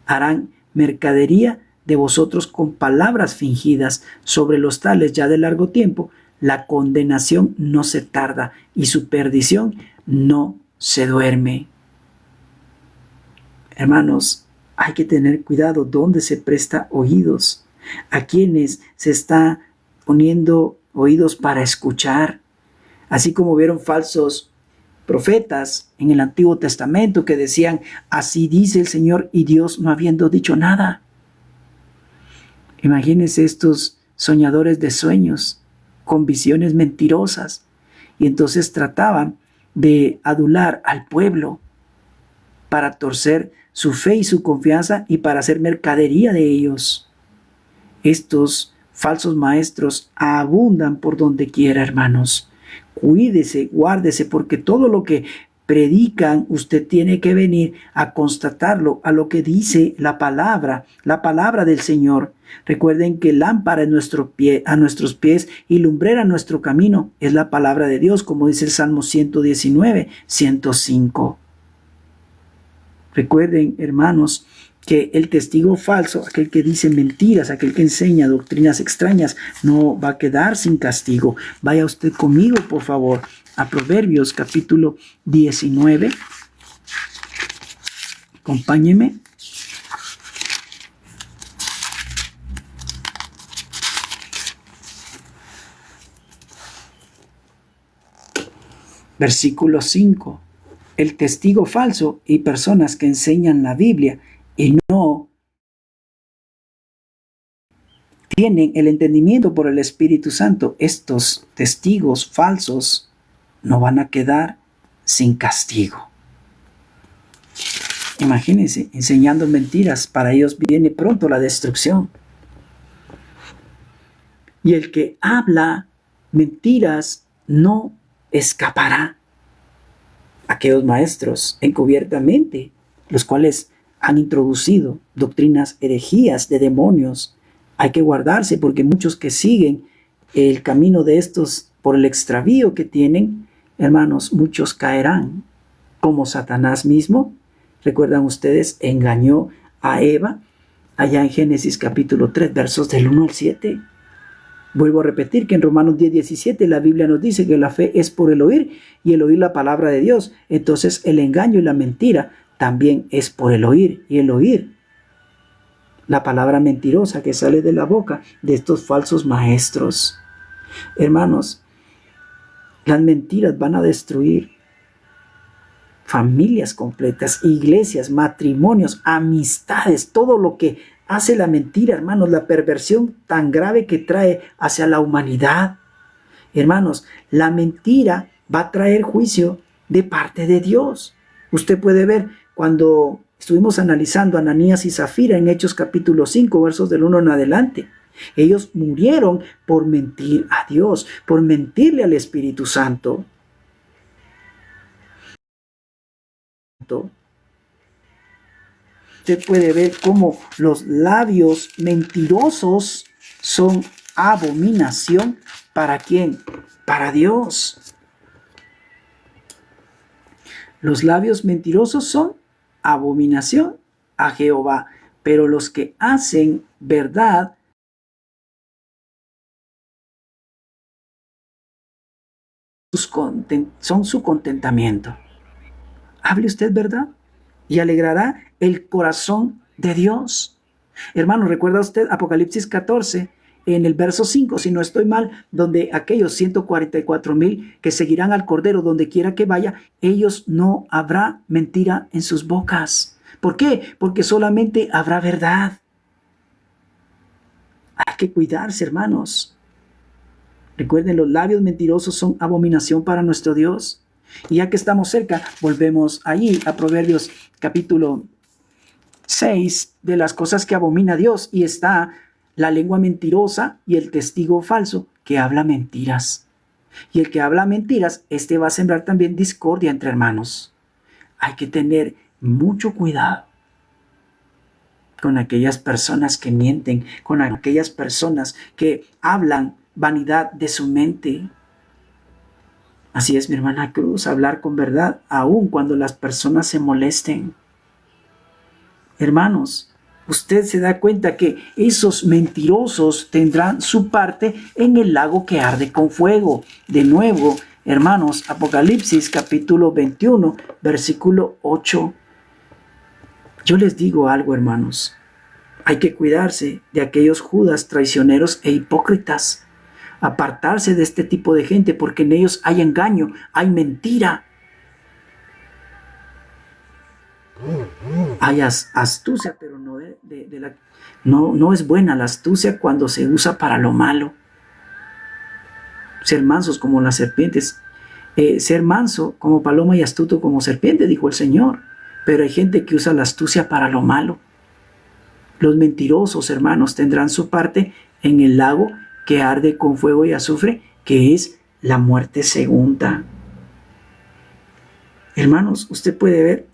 harán mercadería de vosotros con palabras fingidas. Sobre los tales ya de largo tiempo, la condenación no se tarda y su perdición no se duerme. Hermanos, hay que tener cuidado dónde se presta oídos, a quienes se está poniendo oídos para escuchar, así como vieron falsos profetas en el Antiguo Testamento que decían, así dice el Señor, y Dios no habiendo dicho nada. Imagínense estos soñadores de sueños, con visiones mentirosas. Y entonces trataban de adular al pueblo para torcer su fe y su confianza y para hacer mercadería de ellos. Estos falsos maestros abundan por donde quiera, hermanos. Cuídese, guárdese, porque todo lo que predican, usted tiene que venir a constatarlo, a lo que dice la palabra del Señor. Recuerden que lámpara a nuestros pies y lumbrera a nuestro camino es la palabra de Dios, como dice el Salmo 119, 105. Recuerden, hermanos, que el testigo falso, aquel que dice mentiras, aquel que enseña doctrinas extrañas, no va a quedar sin castigo. Vaya usted conmigo, por favor, a Proverbios capítulo 19. Acompáñeme. Versículo 5. El testigo falso y personas que enseñan la Biblia y no tienen el entendimiento por el Espíritu Santo, estos testigos falsos no van a quedar sin castigo. Imagínense, enseñando mentiras, para ellos viene pronto la destrucción. Y el que habla mentiras no escapará. Aquellos maestros encubiertamente, los cuales han introducido doctrinas herejías de demonios, hay que guardarse, porque muchos que siguen el camino de estos por el extravío que tienen, hermanos, muchos caerán, como Satanás mismo. ¿Recuerdan ustedes? Engañó a Eva allá en Génesis capítulo 3, versos del 1 al 7. Vuelvo a repetir que en Romanos 10:17 la Biblia nos dice que la fe es por el oír y el oír la palabra de Dios. Entonces el engaño y la mentira también es por el oír y el oír la palabra mentirosa que sale de la boca de estos falsos maestros. Hermanos, las mentiras van a destruir familias completas, iglesias, matrimonios, amistades, todo lo que hace la mentira, hermanos, la perversión tan grave que trae hacia la humanidad. Hermanos, la mentira va a traer juicio de parte de Dios. Usted puede ver cuando estuvimos analizando a Ananías y Zafira en Hechos capítulo 5, versos del 1 en adelante. Ellos murieron por mentir a Dios, por mentirle al Espíritu Santo. Usted puede ver cómo los labios mentirosos son abominación. ¿Para quién? Para Dios. Los labios mentirosos son abominación a Jehová, pero los que hacen verdad son su contentamiento. Hable usted verdad y alegrará el corazón de Dios. Hermano, ¿recuerda usted Apocalipsis 14, en el verso 5, si no estoy mal, donde aquellos 144,000 que seguirán al Cordero donde quiera que vaya, ellos no habrá mentira en sus bocas? ¿Por qué? Porque solamente habrá verdad. Hay que cuidarse, hermanos. Recuerden, los labios mentirosos son abominación para nuestro Dios. Y ya que estamos cerca, volvemos allí a Proverbios capítulo 6, de las cosas que abomina Dios, y está la lengua mentirosa y el testigo falso que habla mentiras. Y el que habla mentiras, este va a sembrar también discordia entre hermanos. Hay que tener mucho cuidado con aquellas personas que mienten, con aquellas personas que hablan vanidad de su mente. Así es, mi hermana Cruz, hablar con verdad, aun cuando las personas se molesten. Hermanos, usted se da cuenta que esos mentirosos tendrán su parte en el lago que arde con fuego. De nuevo, hermanos, Apocalipsis capítulo 21, versículo 8. Yo les digo algo, hermanos. Hay que cuidarse de aquellos Judas traicioneros e hipócritas. Apartarse de este tipo de gente, porque en ellos hay engaño, hay mentira. Hay astucia, pero no de la No es buena la astucia cuando se usa para lo malo. Ser mansos como las serpientes. Ser manso como paloma y astuto como serpiente, dijo el Señor. Pero hay gente que usa la astucia para lo malo. Los mentirosos, hermanos, tendrán su parte en el lago que arde con fuego y azufre, que es la muerte segunda. Hermanos, usted puede ver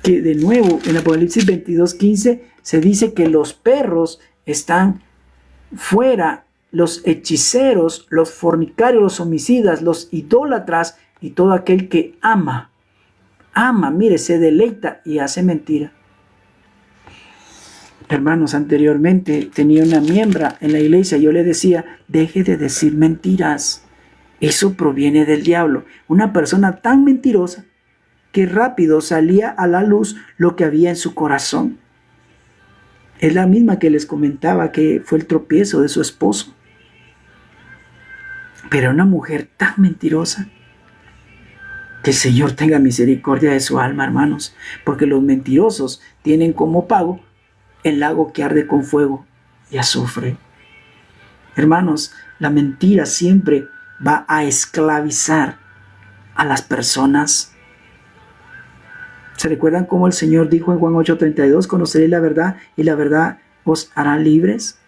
que de nuevo en Apocalipsis 22:15 se dice que los perros están fuera, los hechiceros, los fornicarios, los homicidas, los idólatras y todo aquel que ama, mire, se deleita y hace mentira. Hermanos, anteriormente tenía una miembra en la iglesia, yo le decía, deje de decir mentiras, eso proviene del diablo. Una persona tan mentirosa que rápido salía a la luz lo que había en su corazón. Es la misma que les comentaba que fue el tropiezo de su esposo. Pero una mujer tan mentirosa, que el Señor tenga misericordia de su alma, hermanos, porque los mentirosos tienen como pago el lago que arde con fuego y azufre. Hermanos, la mentira siempre va a esclavizar a las personas. ¿Se recuerdan cómo el Señor dijo en Juan 8:32, conoceréis la verdad y la verdad os hará libres?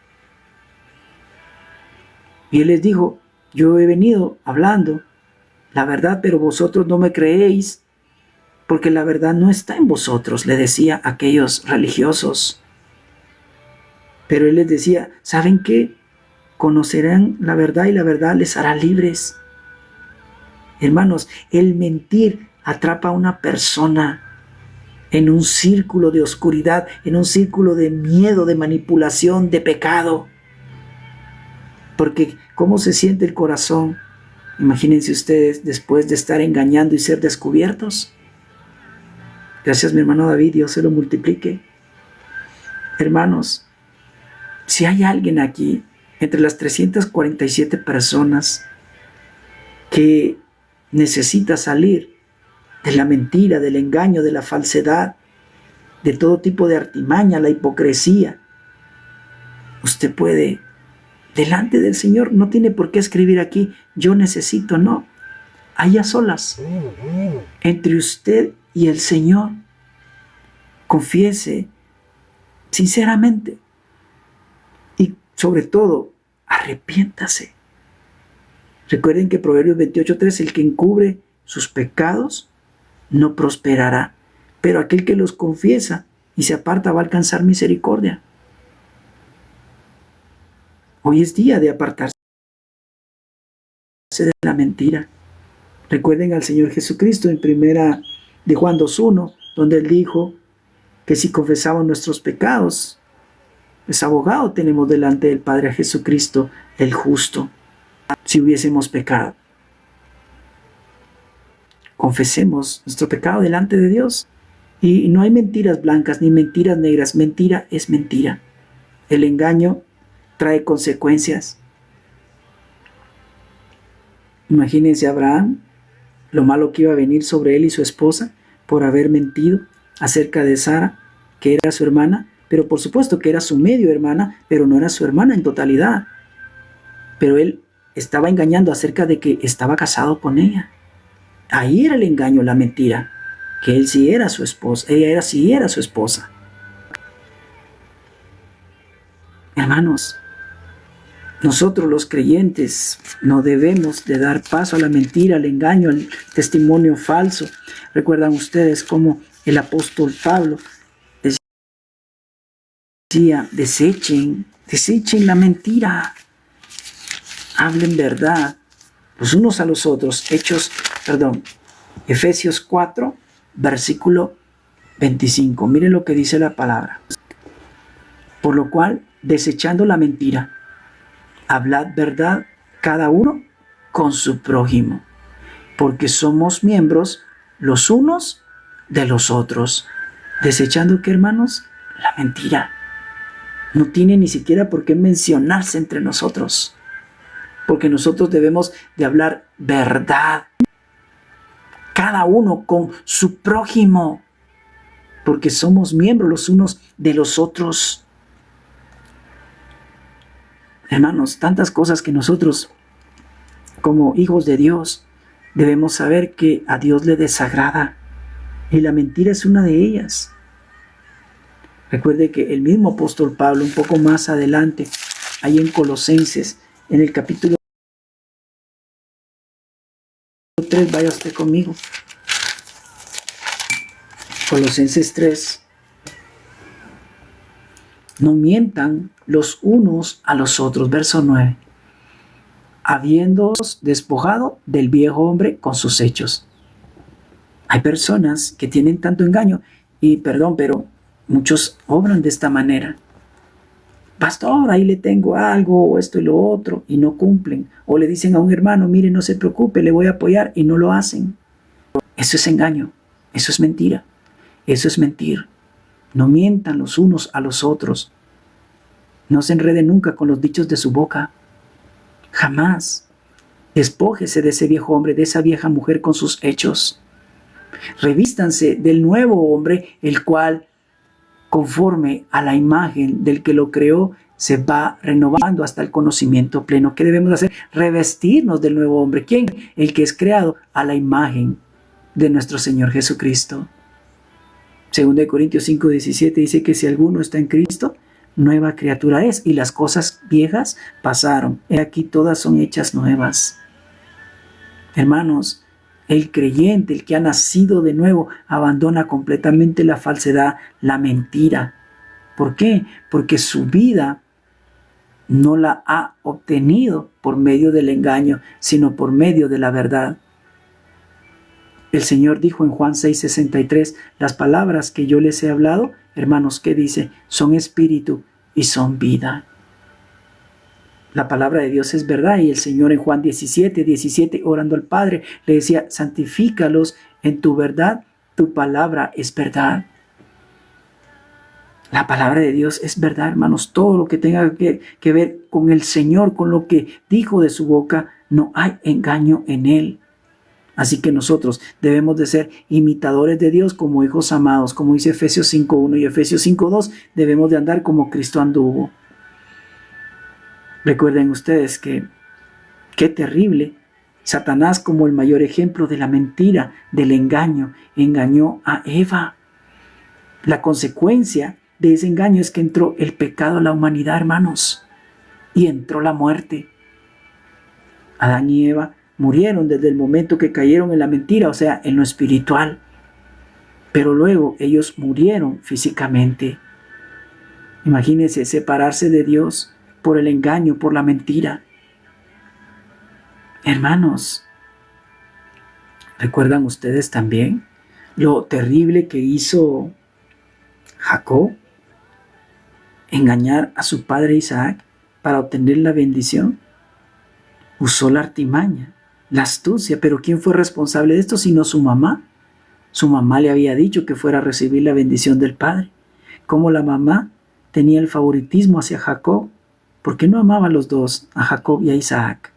Y Él les dijo, yo he venido hablando la verdad, pero vosotros no me creéis, porque la verdad no está en vosotros, le decía a aquellos religiosos. Pero Él les decía, ¿saben qué? Conocerán la verdad y la verdad les hará libres. Hermanos, el mentir atrapa a una persona en un círculo de oscuridad, en un círculo de miedo, de manipulación, de pecado. Porque ¿cómo se siente el corazón? Imagínense ustedes después de estar engañando y ser descubiertos. Gracias, mi hermano David, Dios se lo multiplique. Hermanos, si hay alguien aquí, entre las 347 personas, que necesita salir de la mentira, del engaño, de la falsedad, de todo tipo de artimaña, la hipocresía, usted puede, delante del Señor, no tiene por qué escribir aquí, yo necesito, no. Ahí a solas, entre usted y el Señor, confiese sinceramente y sobre todo, arrepiéntase. Recuerden que Proverbios 28:3, el que encubre sus pecados no prosperará, pero aquel que los confiesa y se aparta va a alcanzar misericordia. Hoy es día de apartarse de la mentira. Recuerden al Señor Jesucristo en primera de Juan 2:1, donde Él dijo que si confesamos nuestros pecados, es abogado tenemos delante del Padre a Jesucristo, el justo. Si hubiésemos pecado, confesemos nuestro pecado delante de Dios. Y no hay mentiras blancas ni mentiras negras. Mentira es mentira. El engaño trae consecuencias. Imagínense a Abraham, lo malo que iba a venir sobre él y su esposa por haber mentido acerca de Sara, que era su hermana, pero por supuesto que era su medio hermana, pero no era su hermana en totalidad. Pero él estaba engañando acerca de que estaba casado con ella. Ahí era el engaño, la mentira, que él sí era su esposa, ella sí era su esposa. Hermanos, nosotros los creyentes no debemos de dar paso a la mentira, al engaño, al testimonio falso. Recuerdan ustedes cómo el apóstol Pablo decía, desechen la mentira, hablen verdad los unos a los otros. Efesios 4, versículo 25. Miren lo que dice la palabra. Por lo cual, desechando la mentira, hablad verdad cada uno con su prójimo, porque somos miembros los unos de los otros. Desechando, ¿qué, hermanos? La mentira. No tiene ni siquiera por qué mencionarse entre nosotros, porque nosotros debemos de hablar verdad, cada uno con su prójimo, porque somos miembros los unos de los otros. Hermanos, tantas cosas que nosotros, como hijos de Dios, debemos saber que a Dios le desagrada. Y la mentira es una de ellas. Recuerde que el mismo apóstol Pablo, un poco más adelante, ahí en Colosenses, en el capítulo 3, vaya usted conmigo. Colosenses 3. No mientan los unos a los otros. Verso 9. Habiéndoos despojado del viejo hombre con sus hechos. Hay personas que tienen tanto engaño y perdón, pero muchos obran de esta manera. Pastor, ahí le tengo algo, o esto y lo otro, y no cumplen. O le dicen a un hermano, mire, no se preocupe, le voy a apoyar, y no lo hacen. Eso es engaño, eso es mentira, eso es mentir. No mientan los unos a los otros. No se enreden nunca con los dichos de su boca. Jamás. Despójese de ese viejo hombre, de esa vieja mujer con sus hechos. Revístanse del nuevo hombre, el cual, conforme a la imagen del que lo creó, se va renovando hasta el conocimiento pleno. ¿Qué debemos hacer? Revestirnos del nuevo hombre. ¿Quién? El que es creado a la imagen de nuestro Señor Jesucristo. 2 Corintios 5:17 dice que si alguno está en Cristo, nueva criatura es, y las cosas viejas pasaron. He aquí todas son hechas nuevas. Hermanos, el creyente, el que ha nacido de nuevo, abandona completamente la falsedad, la mentira. ¿Por qué? Porque su vida no la ha obtenido por medio del engaño, sino por medio de la verdad. El Señor dijo en Juan 6:63, las palabras que yo les he hablado, hermanos, ¿qué dice? Son espíritu y son vida. La palabra de Dios es verdad, y el Señor en Juan 17, orando al Padre, le decía, santifícalos en tu verdad, tu palabra es verdad. La palabra de Dios es verdad, hermanos. Todo lo que tenga que ver con el Señor, con lo que dijo de su boca, no hay engaño en él. Así que nosotros debemos de ser imitadores de Dios como hijos amados, como dice Efesios 5:1 y Efesios 5:2, debemos de andar como Cristo anduvo. Recuerden ustedes que qué terrible. Satanás, como el mayor ejemplo de la mentira, del engaño, engañó a Eva. La consecuencia de ese engaño es que entró el pecado a la humanidad, hermanos, y entró la muerte. Adán y Eva murieron desde el momento que cayeron en la mentira, o sea, en lo espiritual. Pero luego ellos murieron físicamente. Imagínense separarse de Dios por el engaño, por la mentira. Hermanos, ¿recuerdan ustedes también lo terrible que hizo Jacob? Engañar a su padre Isaac para obtener la bendición. Usó la artimaña, la astucia, pero ¿quién fue responsable de esto sino su mamá? Su mamá le había dicho que fuera a recibir la bendición del padre. Como la mamá tenía el favoritismo hacia Jacob, ¿por qué no amaba a los dos, a Jacob y a Isaac?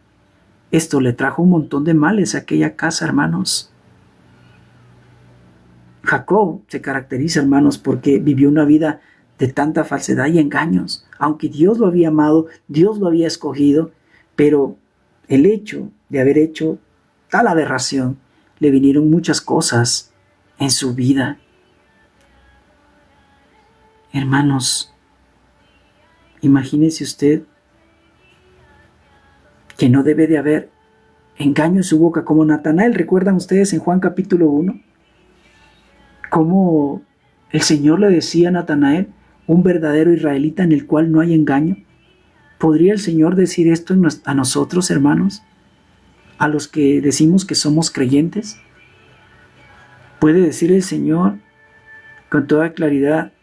Esto le trajo un montón de males a aquella casa, hermanos. Jacob se caracteriza, hermanos, porque vivió una vida de tanta falsedad y engaños. Aunque Dios lo había amado, Dios lo había escogido, pero el hecho de haber hecho tal aberración, le vinieron muchas cosas en su vida. Hermanos, imagínese usted que no debe de haber engaño en su boca, como Natanael. ¿Recuerdan ustedes en Juan capítulo 1? Cómo el Señor le decía a Natanael, un verdadero israelita en el cual no hay engaño. ¿Podría el Señor decir esto a nosotros, hermanos? A los que decimos que somos creyentes. ¿Puede decir el Señor con toda claridad,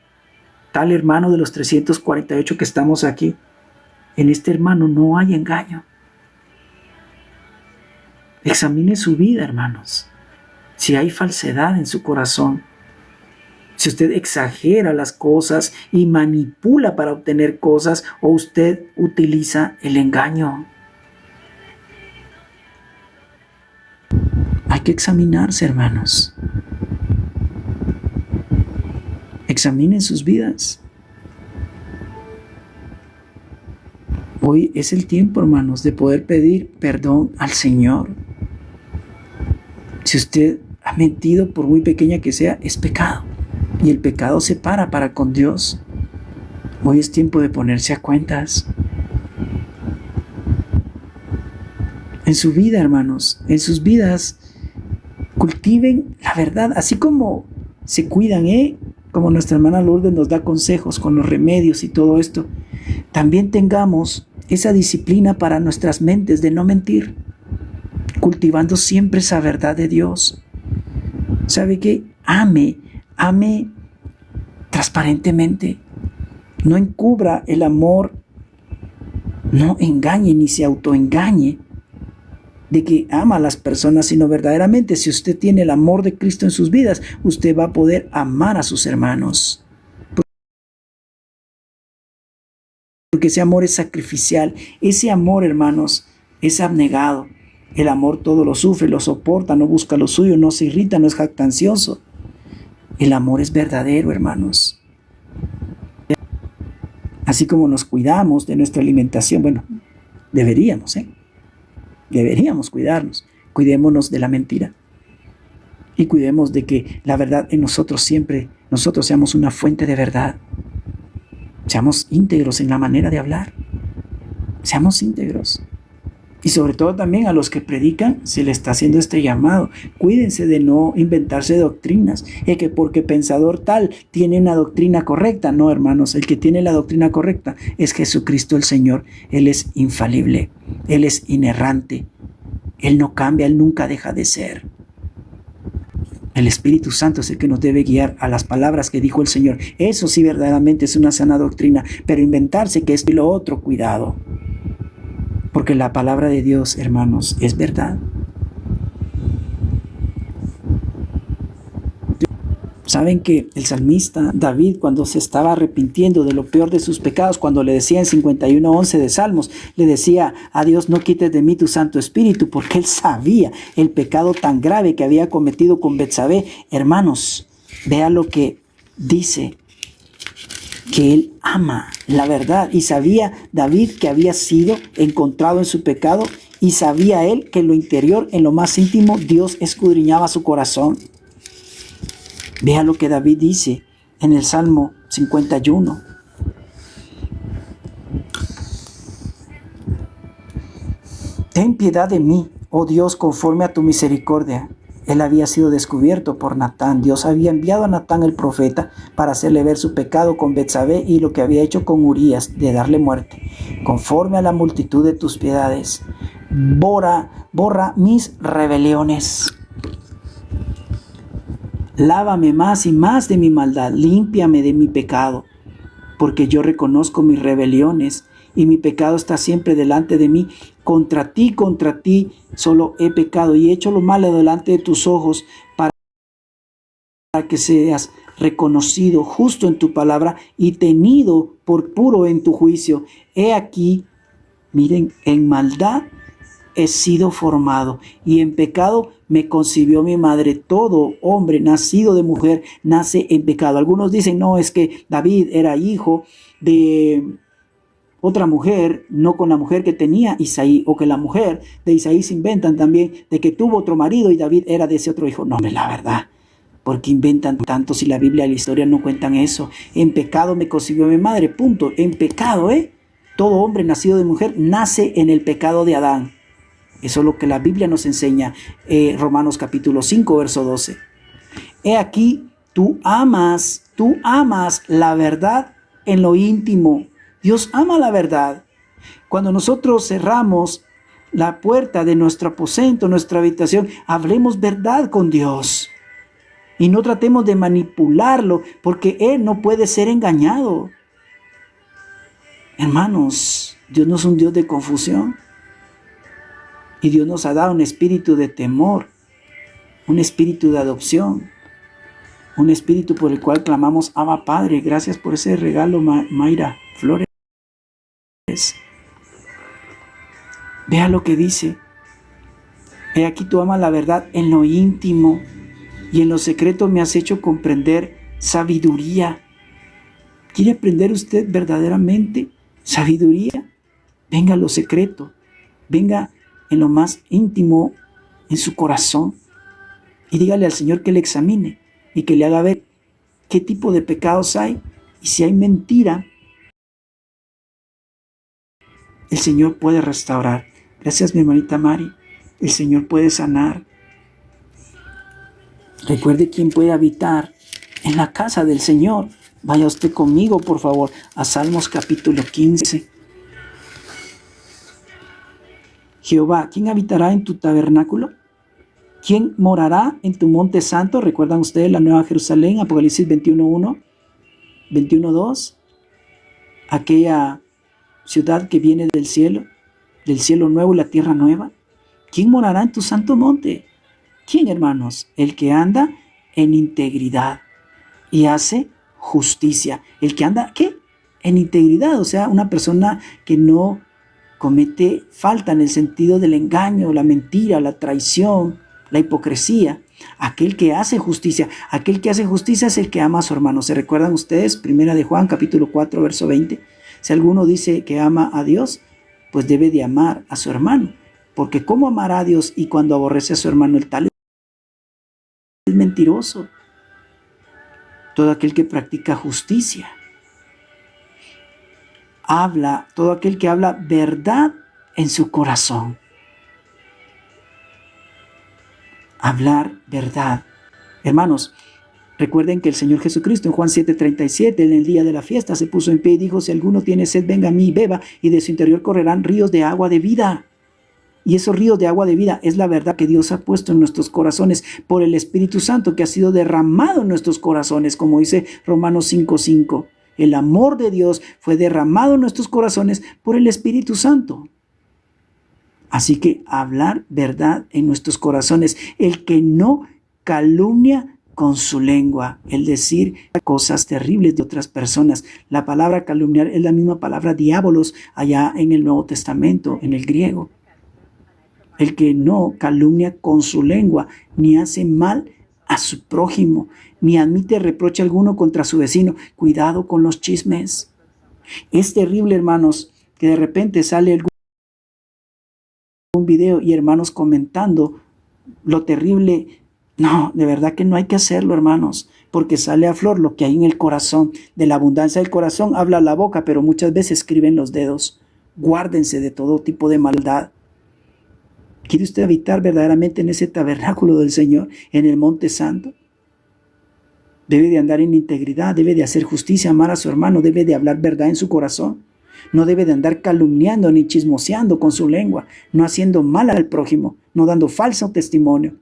tal hermano de los 348 que estamos aquí, en este hermano no hay engaño? Examine su vida, hermanos. Si hay falsedad en su corazón, si usted exagera las cosas y manipula para obtener cosas, o usted utiliza el engaño. Hay que examinarse, hermanos. Examinen sus vidas. Hoy es el tiempo, hermanos, de poder pedir perdón al Señor. Si usted ha mentido, por muy pequeña que sea, es pecado. Y el pecado separa para con Dios. Hoy es tiempo de ponerse a cuentas. En su vida, hermanos, en sus vidas, cultiven la verdad, así como se cuidan, como nuestra hermana Lourdes nos da consejos con los remedios y todo esto. También tengamos esa disciplina para nuestras mentes de no mentir, cultivando siempre esa verdad de Dios. ¿Sabe qué? Ame transparentemente. No encubra el amor, no engañe ni se autoengañe de que ama a las personas, sino verdaderamente, si usted tiene el amor de Cristo en sus vidas, usted va a poder amar a sus hermanos. Porque ese amor es sacrificial, ese amor, hermanos, es abnegado. El amor todo lo sufre, lo soporta, no busca lo suyo, no se irrita, no es jactancioso. El amor es verdadero, hermanos. Así como nos cuidamos de nuestra alimentación, bueno, deberíamos cuidarnos. Cuidémonos de la mentira. Y cuidemos de que la verdad en nosotros siempre, nosotros seamos una fuente de verdad. Seamos íntegros en la manera de hablar. Seamos íntegros. Y sobre todo también a los que predican se les está haciendo este llamado. Cuídense de no inventarse doctrinas. Que porque pensador tal tiene una doctrina correcta. No, hermanos, el que tiene la doctrina correcta es Jesucristo el Señor. Él es infalible. Él es inerrante. Él no cambia, Él nunca deja de ser. El Espíritu Santo es el que nos debe guiar a las palabras que dijo el Señor. Eso sí verdaderamente es una sana doctrina, pero inventarse que esto y lo otro, cuidado. Porque la palabra de Dios, hermanos, es verdad. Saben que el salmista David, cuando se estaba arrepintiendo de lo peor de sus pecados, cuando le decía en 51:11 de Salmos, le decía a Dios: no quites de mí tu Santo Espíritu, porque él sabía el pecado tan grave que había cometido con Betsabé. Hermanos, vea lo que dice, que él ama la verdad, y sabía David que había sido encontrado en su pecado, y sabía él que en lo interior, en lo más íntimo, Dios escudriñaba su corazón. Vea lo que David dice en el Salmo 51. Ten piedad de mí, oh Dios, conforme a tu misericordia. Él había sido descubierto por Natán. Dios había enviado a Natán el profeta para hacerle ver su pecado con Betsabé y lo que había hecho con Urías, de darle muerte. Conforme a la multitud de tus piedades, borra mis rebeliones. Lávame más y más de mi maldad, límpiame de mi pecado, porque yo reconozco mis rebeliones y mi pecado está siempre delante de mí. Contra ti solo he pecado y he hecho lo malo delante de tus ojos, para que seas reconocido justo en tu palabra y tenido por puro en tu juicio. He aquí, miren, en maldad he sido formado y en pecado me concibió mi madre. Todo hombre nacido de mujer nace en pecado. Algunos dicen, no, es que David era hijo de otra mujer, no con la mujer que tenía Isaí, o que la mujer de Isaí se inventan también de que tuvo otro marido y David era de ese otro hijo. No, hombre, la verdad. ¿Por qué inventan tanto si la Biblia y la historia no cuentan eso? En pecado me concibió mi madre, punto. En pecado, todo hombre nacido de mujer nace en el pecado de Adán. Eso es lo que la Biblia nos enseña, Romanos capítulo 5, verso 12. He aquí, tú amas la verdad en lo íntimo. Dios ama la verdad. Cuando nosotros cerramos la puerta de nuestro aposento, nuestra habitación, hablemos verdad con Dios. Y no tratemos de manipularlo, porque Él no puede ser engañado. Hermanos, Dios no es un Dios de confusión. Y Dios nos ha dado un espíritu de temor, un espíritu de adopción, un espíritu por el cual clamamos: Abba Padre. Gracias por ese regalo, Mayra Flores. Vea lo que dice. He aquí, tú amas la verdad en lo íntimo y en lo secreto me has hecho comprender sabiduría. ¿Quiere aprender usted verdaderamente sabiduría? venga a lo secreto, venga en lo más íntimo, en su corazón, y dígale al Señor que le examine y que le haga ver qué tipo de pecados hay, y si hay mentira, el Señor puede restaurar. Gracias, mi hermanita Mari. El Señor puede sanar. Recuerde quién puede habitar en la casa del Señor. Vaya usted conmigo, por favor, a Salmos capítulo 15. Jehová, ¿quién habitará en tu tabernáculo? ¿Quién morará en tu monte santo? ¿Recuerdan ustedes la Nueva Jerusalén? Apocalipsis 21:1, 21:2. Aquella ciudad que viene del cielo nuevo y la tierra nueva. ¿Quién morará en tu santo monte? ¿Quién, hermanos? El que anda en integridad y hace justicia. El que anda, ¿qué? En integridad, o sea, una persona que no comete falta en el sentido del engaño, la mentira, la traición, la hipocresía. Aquel que hace justicia. Aquel que hace justicia es el que ama a su hermano. ¿Se recuerdan ustedes? Primera de Juan, capítulo 4, verso 20. Si alguno dice que ama a Dios, pues debe de amar a su hermano. Porque ¿cómo amará a Dios y cuando aborrece a su hermano? El tal es mentiroso. Todo aquel que practica justicia. Todo aquel que habla verdad en su corazón. Hablar verdad. Hermanos, recuerden que el Señor Jesucristo en Juan 7:37, en el día de la fiesta, se puso en pie y dijo: si alguno tiene sed, venga a mí y beba, y de su interior correrán ríos de agua de vida. Y esos ríos de agua de vida es la verdad que Dios ha puesto en nuestros corazones por el Espíritu Santo que ha sido derramado en nuestros corazones, como dice Romanos 5:5. El amor de Dios fue derramado en nuestros corazones por el Espíritu Santo. Así que hablar verdad en nuestros corazones. El que no calumnia con su lengua, el decir cosas terribles de otras personas. La palabra calumniar es la misma palabra diabolos allá en el Nuevo Testamento, en el griego. El que no calumnia con su lengua, ni hace mal a su prójimo, ni admite reproche alguno contra su vecino. Cuidado con los chismes. Es terrible, hermanos, que de repente sale algún video y hermanos comentando lo terrible. No, de verdad que no hay que hacerlo, hermanos, porque sale a flor lo que hay en el corazón. De la abundancia del corazón habla la boca, pero muchas veces escriben los dedos. Guárdense de todo tipo de maldad. ¿Quiere usted habitar verdaderamente en ese tabernáculo del Señor, en el Monte Santo? Debe de andar en integridad, debe de hacer justicia, amar a su hermano, debe de hablar verdad en su corazón. No debe de andar calumniando ni chismoseando con su lengua, no haciendo mal al prójimo, no dando falso testimonio.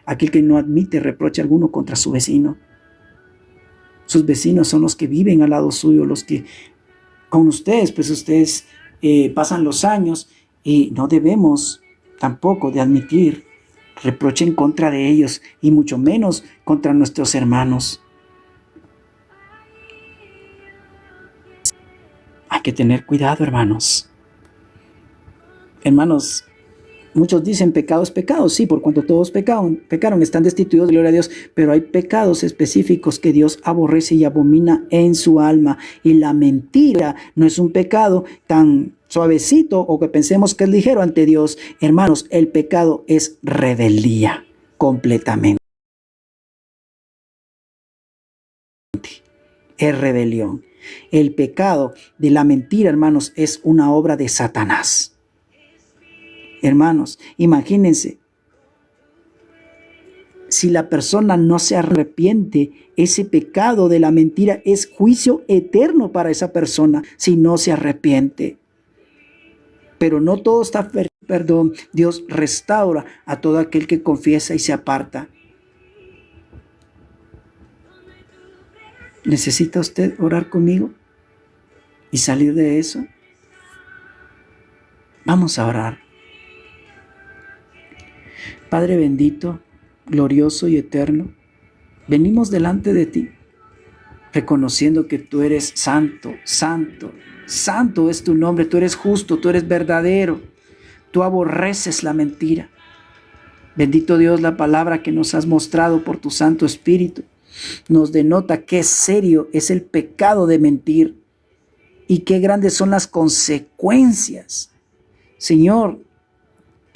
Aquel que no admite reproche alguno contra su vecino. Sus vecinos son los que viven al lado suyo, los que con ustedes, pues ustedes pasan los años y no debemos tampoco de admitir reproche en contra de ellos y mucho menos contra nuestros hermanos. Hay que tener cuidado, hermanos. Hermanos, muchos dicen pecado es pecado. Sí, por cuanto todos pecaron, están destituidos de gloria a Dios. Pero hay pecados específicos que Dios aborrece y abomina en su alma. Y la mentira no es un pecado tan suavecito o que pensemos que es ligero ante Dios. Hermanos, el pecado es rebeldía completamente. Es rebelión. El pecado de la mentira, hermanos, es una obra de Satanás. Hermanos, imagínense, si la persona no se arrepiente, ese pecado de la mentira es juicio eterno para esa persona si no se arrepiente. Pero no todo está perdón. Dios restaura a todo aquel que confiesa y se aparta. ¿Necesita usted orar conmigo y salir de eso? Vamos a orar. Padre bendito, glorioso y eterno, venimos delante de ti, reconociendo que tú eres santo, santo, santo es tu nombre, tú eres justo, tú eres verdadero, tú aborreces la mentira. Bendito Dios, la palabra que nos has mostrado por tu Santo Espíritu nos denota qué serio es el pecado de mentir. y qué grandes son las consecuencias. Señor,